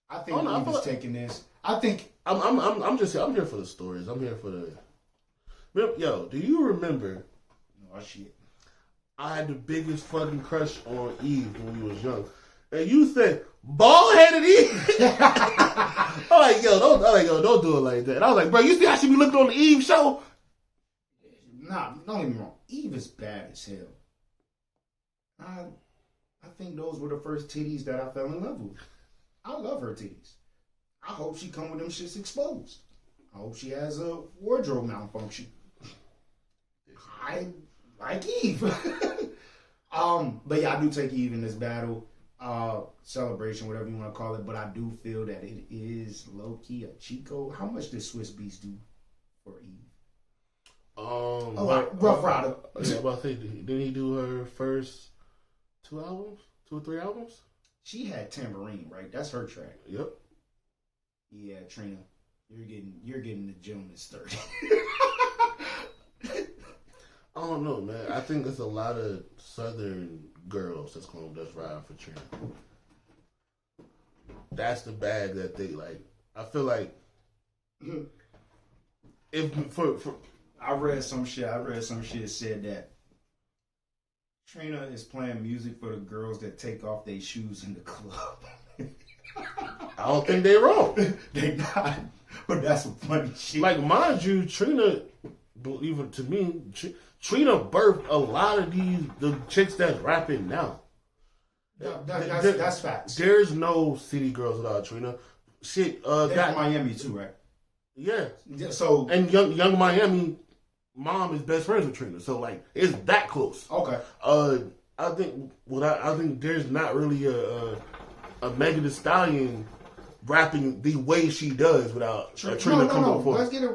I think Eve is taking this. I think I'm here for the stories. I'm here for the. Yo, do you remember? Oh shit! I had the biggest fucking crush on Eve when we was young, and you said bald-headed Eve. I'm like, yo, don't do it like that. And I was like, bro, you see how she be looking on the Eve show? Nah, don't get me wrong. Eve is bad as hell. I think those were the first titties that I fell in love with. I love her titties. I hope she come with them shits exposed. I hope she has a wardrobe malfunction. I like Eve. But yeah, I do take Eve in this battle. Celebration, whatever you want to call it. But I do feel that it is low-key a Chico. How much did Swiss Beats do for Eve? Rough Rider. Yeah, but I think didn't he do her first 2 or 3 albums? She had Tambourine, right? That's her track. Yep. Yeah, Trina, you're getting the Jonas 30. I don't know, man. I think there's a lot of Southern girls that's riding for Trina. That's the bag that they like. I feel like if for I read some shit that said that Trina is playing music for the girls that take off their shoes in the club. I don't think they're wrong. They not. But that's some funny shit. Like, mind you, Trina, even to me, Trina birthed a lot of the chicks that's rapping now. That's facts. There's no city girls without Trina. Shit, got Miami too, right? Yeah. So and young Miami mom is best friends with Trina, so like it's that close. Okay. I think there's not really a Megan Thee Stallion rapping the way she does without Trina coming before. Let's get it.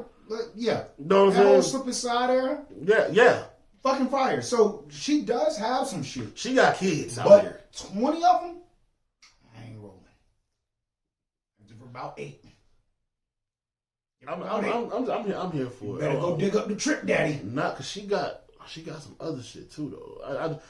Yeah. Know what I'm saying? Whole saying? Slip Inside era. Yeah. Fucking fire. So she does have some shit. She got kids out here. 20 of them, I ain't rolling. For about 8. I'm here for you it. better go dig up the trick, daddy. Not because she got some other shit too though.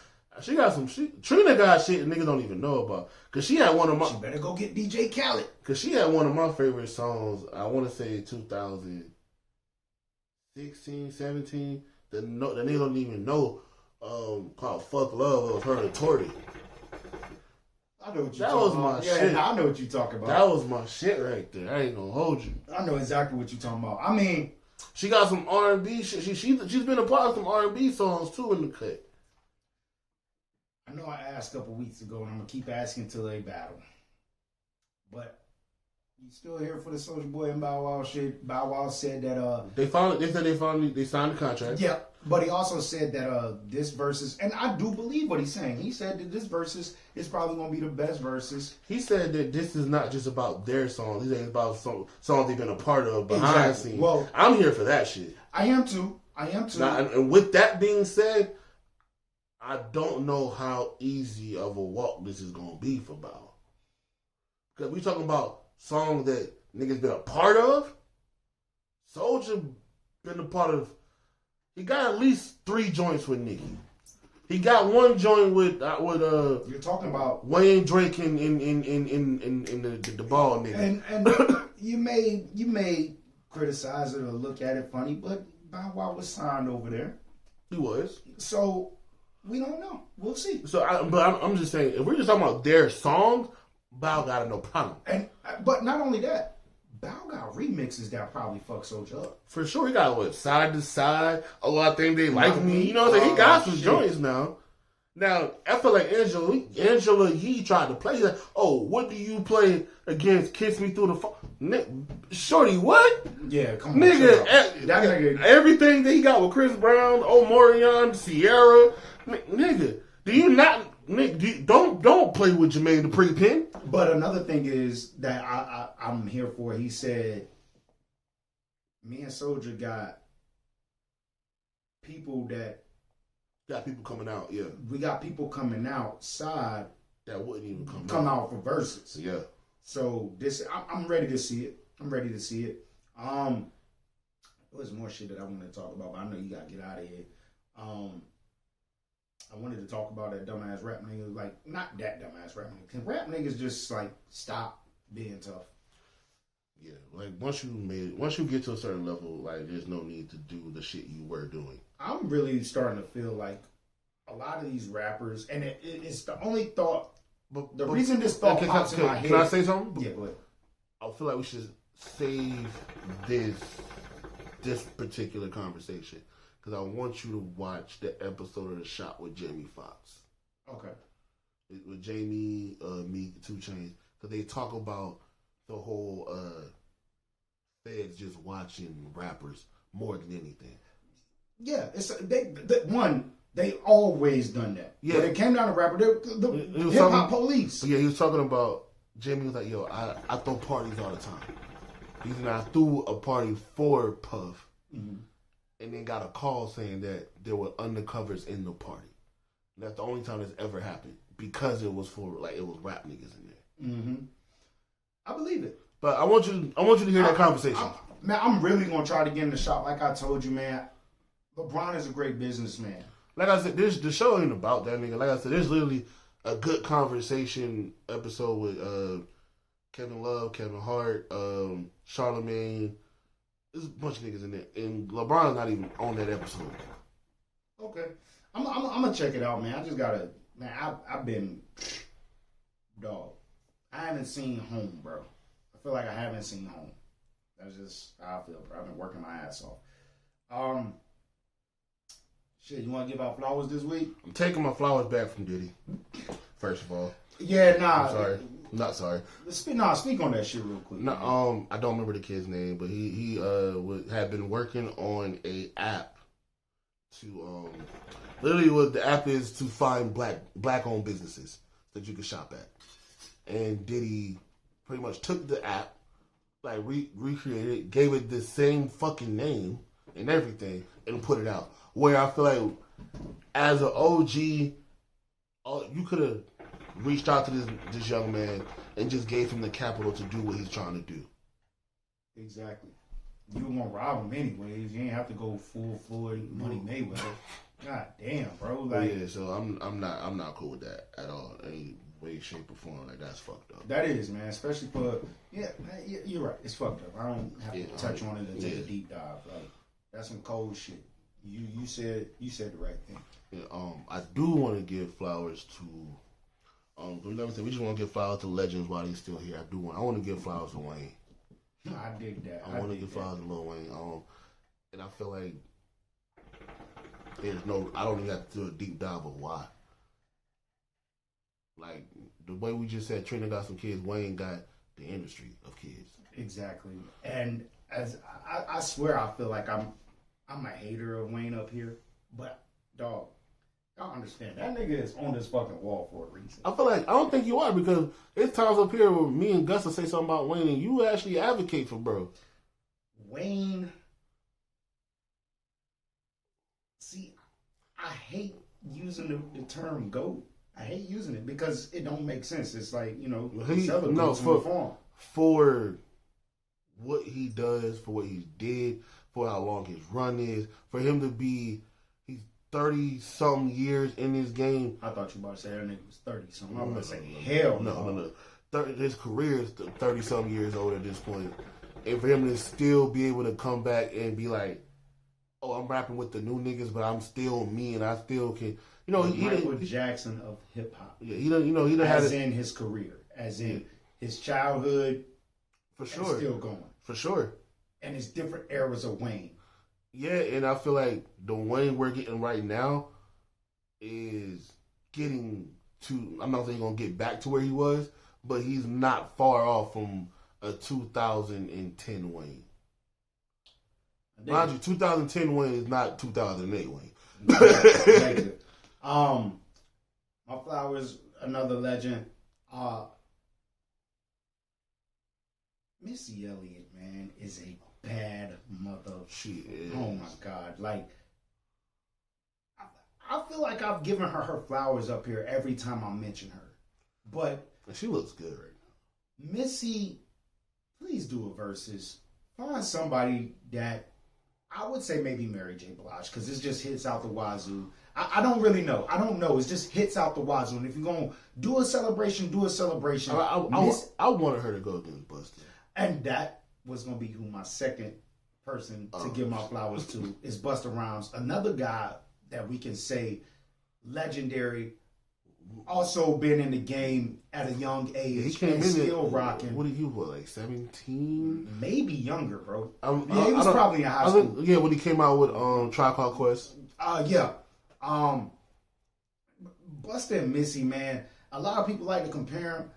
She got some shit. Trina got shit that niggas don't even know about. Cause she had one of my. She better go get DJ Khaled. Cause she had one of my favorite songs. I want to say 2016, 17. The niggas don't even know. Called "Fuck Love." It was her and Torty. I know what you that talking was about. my shit. I know what you talking about. That was my shit right there. I ain't gonna hold you. I know exactly what you talking about. I mean, she got some R&B shit. She's been a part of some R&B songs too in the cut. I know I asked a couple weeks ago, and I'm gonna keep asking until they battle. But you still here for the Soulja Boy and Bow Wow shit? Bow Wow said that they signed the contract. Yeah, but he also said that this versus, and I do believe what he's saying. He said that this versus is probably gonna be the best versus. He said that this is not just about their songs. He said it's about songs they've been a part of behind the scenes. Well, I'm here for that shit. I am too. Now, and with that being said, I don't know how easy of a walk this is gonna be for Bow. Because we talking about songs that niggas been a part of. Soulja been a part of. He got at least 3 joints with Nicki. He got 1 joint with you're talking about Wayne Drake in the ball nigga. And you may criticize it or look at it funny, but Bow Wow was signed over there. He was. So we don't know. We'll see. So, I'm just saying, if we're just talking about their songs, Bow got no problem. But not only that, Bow got remixes that probably fuck Soulja up. For sure, he got Side to Side. Oh, I think they like me. You know what I'm saying? He got some joints now. Now, I feel like Angela Yee tried to play that. Oh, what do you play against Kiss Me Through the Phone? Shorty, what? Yeah, come on. Nigga, everything that he got with Chris Brown, Omarion, Sierra. Nigga, do you not... Nick, don't play with Jermaine Dupri pen. But another thing is that I'm here for. He said, me and Soulja got people coming out. Yeah, we got people coming outside that wouldn't even come out for verses. Yeah. So I'm ready to see it. There's more shit that I want to talk about, but I know you gotta get out of here. I wanted to talk about that dumbass rap nigga. Like, not that dumbass rap nigga. Cause rap niggas just like stop being tough. Yeah, like once you get to a certain level, like there's no need to do the shit you were doing. I'm really starting to feel like a lot of these rappers, and it's the only thought. But the reason this thought pops in my head. Can I say something? Yeah, go ahead. I feel like we should save this particular conversation. Because I want you to watch the episode of The Shop with Jamie Foxx. Okay. With Jamie, Meek, 2 Chainz. Because they talk about the whole feds just watching rappers more than anything. Yeah. They always done that. Yeah. When it came down to rapper, the hip-hop police. Yeah, he was talking about, Jamie was like, yo, I throw parties all the time. He said, I threw a party for Puff. Mm-hmm. And then got a call saying that there were undercovers in the party. And that's the only time this ever happened because it was rap niggas in there. Mm-hmm. I believe it. But I want you to hear that conversation. I'm really gonna try to get in the shop. Like I told you, man. LeBron is a great businessman. Like I said, the show ain't about that nigga. Like I said, there's literally a good conversation episode with Kevin Love, Kevin Hart, Charlamagne. There's a bunch of niggas in there, and LeBron's not even on that episode. Okay, I'm gonna check it out, man. I just gotta, man. I've been, dog. I haven't seen Home, bro. I feel like I haven't seen Home. That's just how I feel, bro. I've been working my ass off. Shit, you want to give out flowers this week? I'm taking my flowers back from Diddy. First of all. Yeah, nah. I'm sorry. Not sorry. Speak on that shit real quick. No, I don't remember the kid's name, but he had been working on a app to literally what the app is to find black owned businesses that you can shop at. And Diddy pretty much took the app, like recreated it, gave it the same fucking name and everything, and put it out. Where I feel like as an OG, you could have reached out to this young man and just gave him the capital to do what he's trying to do. Exactly. You were gonna rob him anyways. You ain't have to go full Floyd Money Mayweather. God damn, bro. Like, yeah, so I'm not cool with that at all. Any way, shape, or form. Like, that's fucked up. That is, man. Especially for you're right. It's fucked up. I don't have to touch on it and take a deep dive. Like, that's some cold shit. You said the right thing. Yeah, I do want to give flowers to. We just want to give flowers to legends while he's still here. I want to give flowers to Wayne. I dig that. I want to give flowers to Lil Wayne. And I feel like I don't even have to do a deep dive of why. Like the way we just said, Trina got some kids. Wayne got the industry of kids. Exactly. And as I swear, I feel like I'm a hater of Wayne up here, but dog, y'all understand that nigga is on this fucking wall for a reason. I feel like I don't think you are, because it's times up here where me and Gus will say something about Wayne and you actually advocate for bro. Wayne, see, I hate using the term GOAT. I hate using it because it don't make sense. It's like, for what he does, for what he did, for how long his run is, for him to be, he's 30-something years in this game. I thought you were about to say that nigga was 30-something. I was about to say, hell no. His career is 30-something years old at this point. And for him to still be able to come back and be like, oh, I'm rapping with the new niggas, but I'm still me and I still can, Michael Jackson of hip hop. Yeah, he done had as in his career, as in his childhood. For sure. Still going. For sure. And it's different eras of Wayne. Yeah, and I feel like the Wayne we're getting right now is getting to, I'm not saying he's going to get back to where he was, but he's not far off from a 2010 Wayne. Mind you, 2010 Wayne is not 2008 Wayne. My flowers, another legend. Missy Elliott, man, is a bad mother. She is. Oh my God! Like, I feel like I've given her flowers up here every time I mention her, but she looks good right now. Missy, please do a versus. Find somebody that I would say maybe Mary J. Blige, because this just hits out the wazoo. I don't really know. I don't know. It just hits out the wazoo. And if you're going to do a celebration, do a celebration. I wanted her to go against Busta. And that was going to be who my second person to give my flowers to is Busta Rhymes. Another guy that we can say legendary, also been in the game at a young age. He came and in still rocking. What did you like 17? Maybe younger, bro. He was probably in high school. When he came out with Tribe Called Quest. Yeah. Busta and Missy, man. A lot of people like to compare them.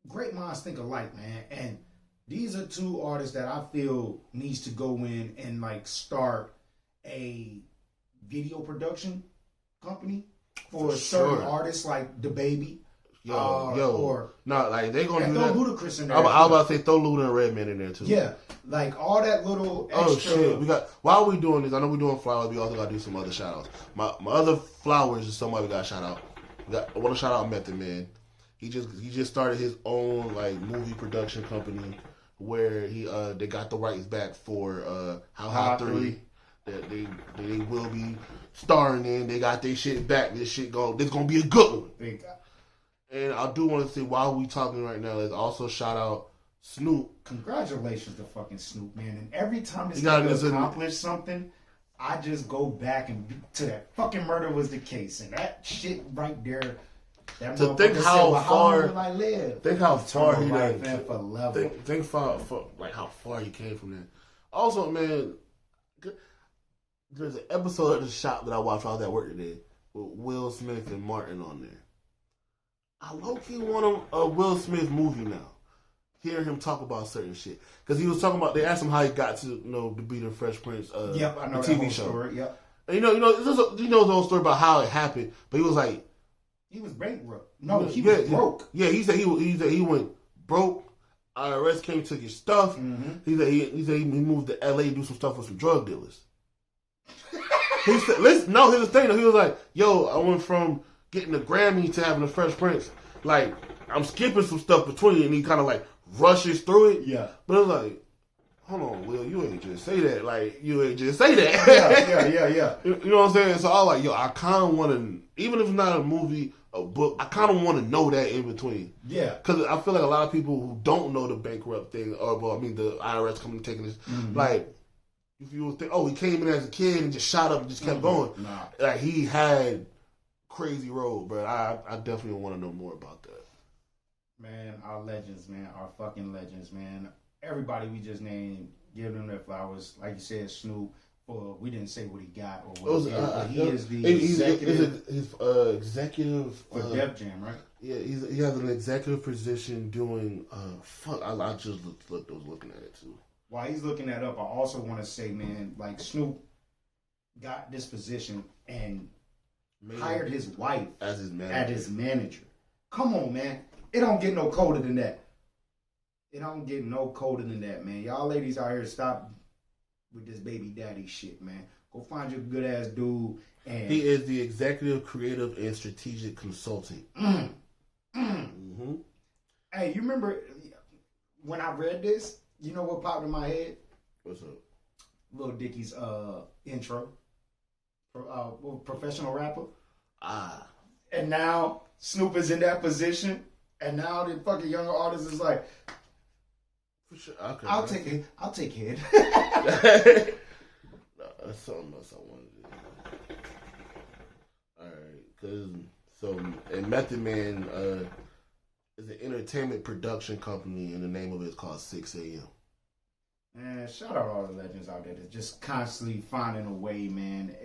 Great minds think alike, man. And these are two artists that I feel needs to go in and like start a video production company for certain artists like DaBaby. They gonna do that. Throw Ludacris in there. I was about to say throw Luda and Redman in there too. Yeah, like all that little extra. Oh shit! While we doing this, I know we're doing flowers. We also gotta do some other shout outs. My other flowers is somebody we got to shout out. I want to shout out Method Man. He just started his own like movie production company where they got the rights back for How High 3. that they will be starring in. They got their shit back. This gonna be a good one. Big guy. And I do want to say, while we talking right now, let's also shout out Snoop. Congratulations to fucking Snoop, man. And every time this got guy this accomplished something, I just go back and to that fucking murder was the case. And that shit right there. That To think how far, long will I live? think how far he right, done. for level. Think far, like how far he came from that. Also, man, there's an episode of The Shop that I watched while I was at work today with Will Smith and Martin on there. I low-key want a Will Smith movie now. Hearing him talk about certain shit. Because he was talking about, they asked him how he got to, to be the Fresh Prince Yep, I know the that TV whole show. story, yep. And he knows the whole story about how it happened, but he was like... He was bankrupt. No, he was broke. Yeah, he said he went broke. IRS came, took his stuff. Mm-hmm. He said he moved to LA to do some stuff with some drug dealers. He said, listen, no, here's the thing. He was like, yo, I went from getting a Grammy to having a Fresh Prince. Like, I'm skipping some stuff between, and he kind of like rushes through it. Yeah. But it was like, hold on, Will, you ain't just say that. Like, you ain't just say that. Yeah. You know what I'm saying? So I was like, yo, I kind of want to, even if it's not a movie, a book, I kind of want to know that in between. Yeah. Because I feel like a lot of people who don't know the bankrupt thing, or, the IRS coming and taking this, like, if you would think, oh, he came in as a kid and just shot up and just kept going. Nah. Like, he had crazy road, but I definitely want to know more about that. Man, our legends, man. Our fucking legends, man. Everybody we just named, give them their flowers. Like you said, Snoop. Or we didn't say what he got or what he did, but he is the executive. He's executive for Def Jam, right? Yeah, he has an executive position doing. I just was looking at it too. While he's looking that up, I also want to say, man, like Snoop got this position and hired his wife as his manager. Come on, man. It don't get no colder than that. It don't get no colder than that, man. Y'all ladies out here, stop with this baby daddy shit, man. Go find your good ass dude. And he is the executive, creative, and strategic consultant. Mm-hmm. Hey, you remember when I read this? You know what popped in my head? What's up? Lil Dicky's intro. Professional rapper. And now Snoop is in that position. And now the fucking younger artist is like, for sure. Okay, I'll take it. I'll take it. No, that's something else I wanted to do. Alright, and Method Man is an entertainment production company, and the name of it is called 6 a.m. Man, shout out all the legends out there that's just constantly finding a way, man.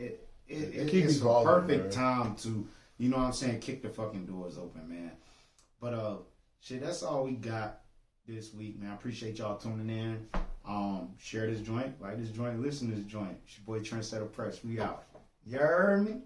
It's a perfect time to, you know what I'm saying, kick the fucking doors open, man. But shit, that's all we got this week, man. I appreciate y'all tuning in. Share this joint, like this joint, listen to this joint. It's your boy Trendsetter Press. We out. You heard me?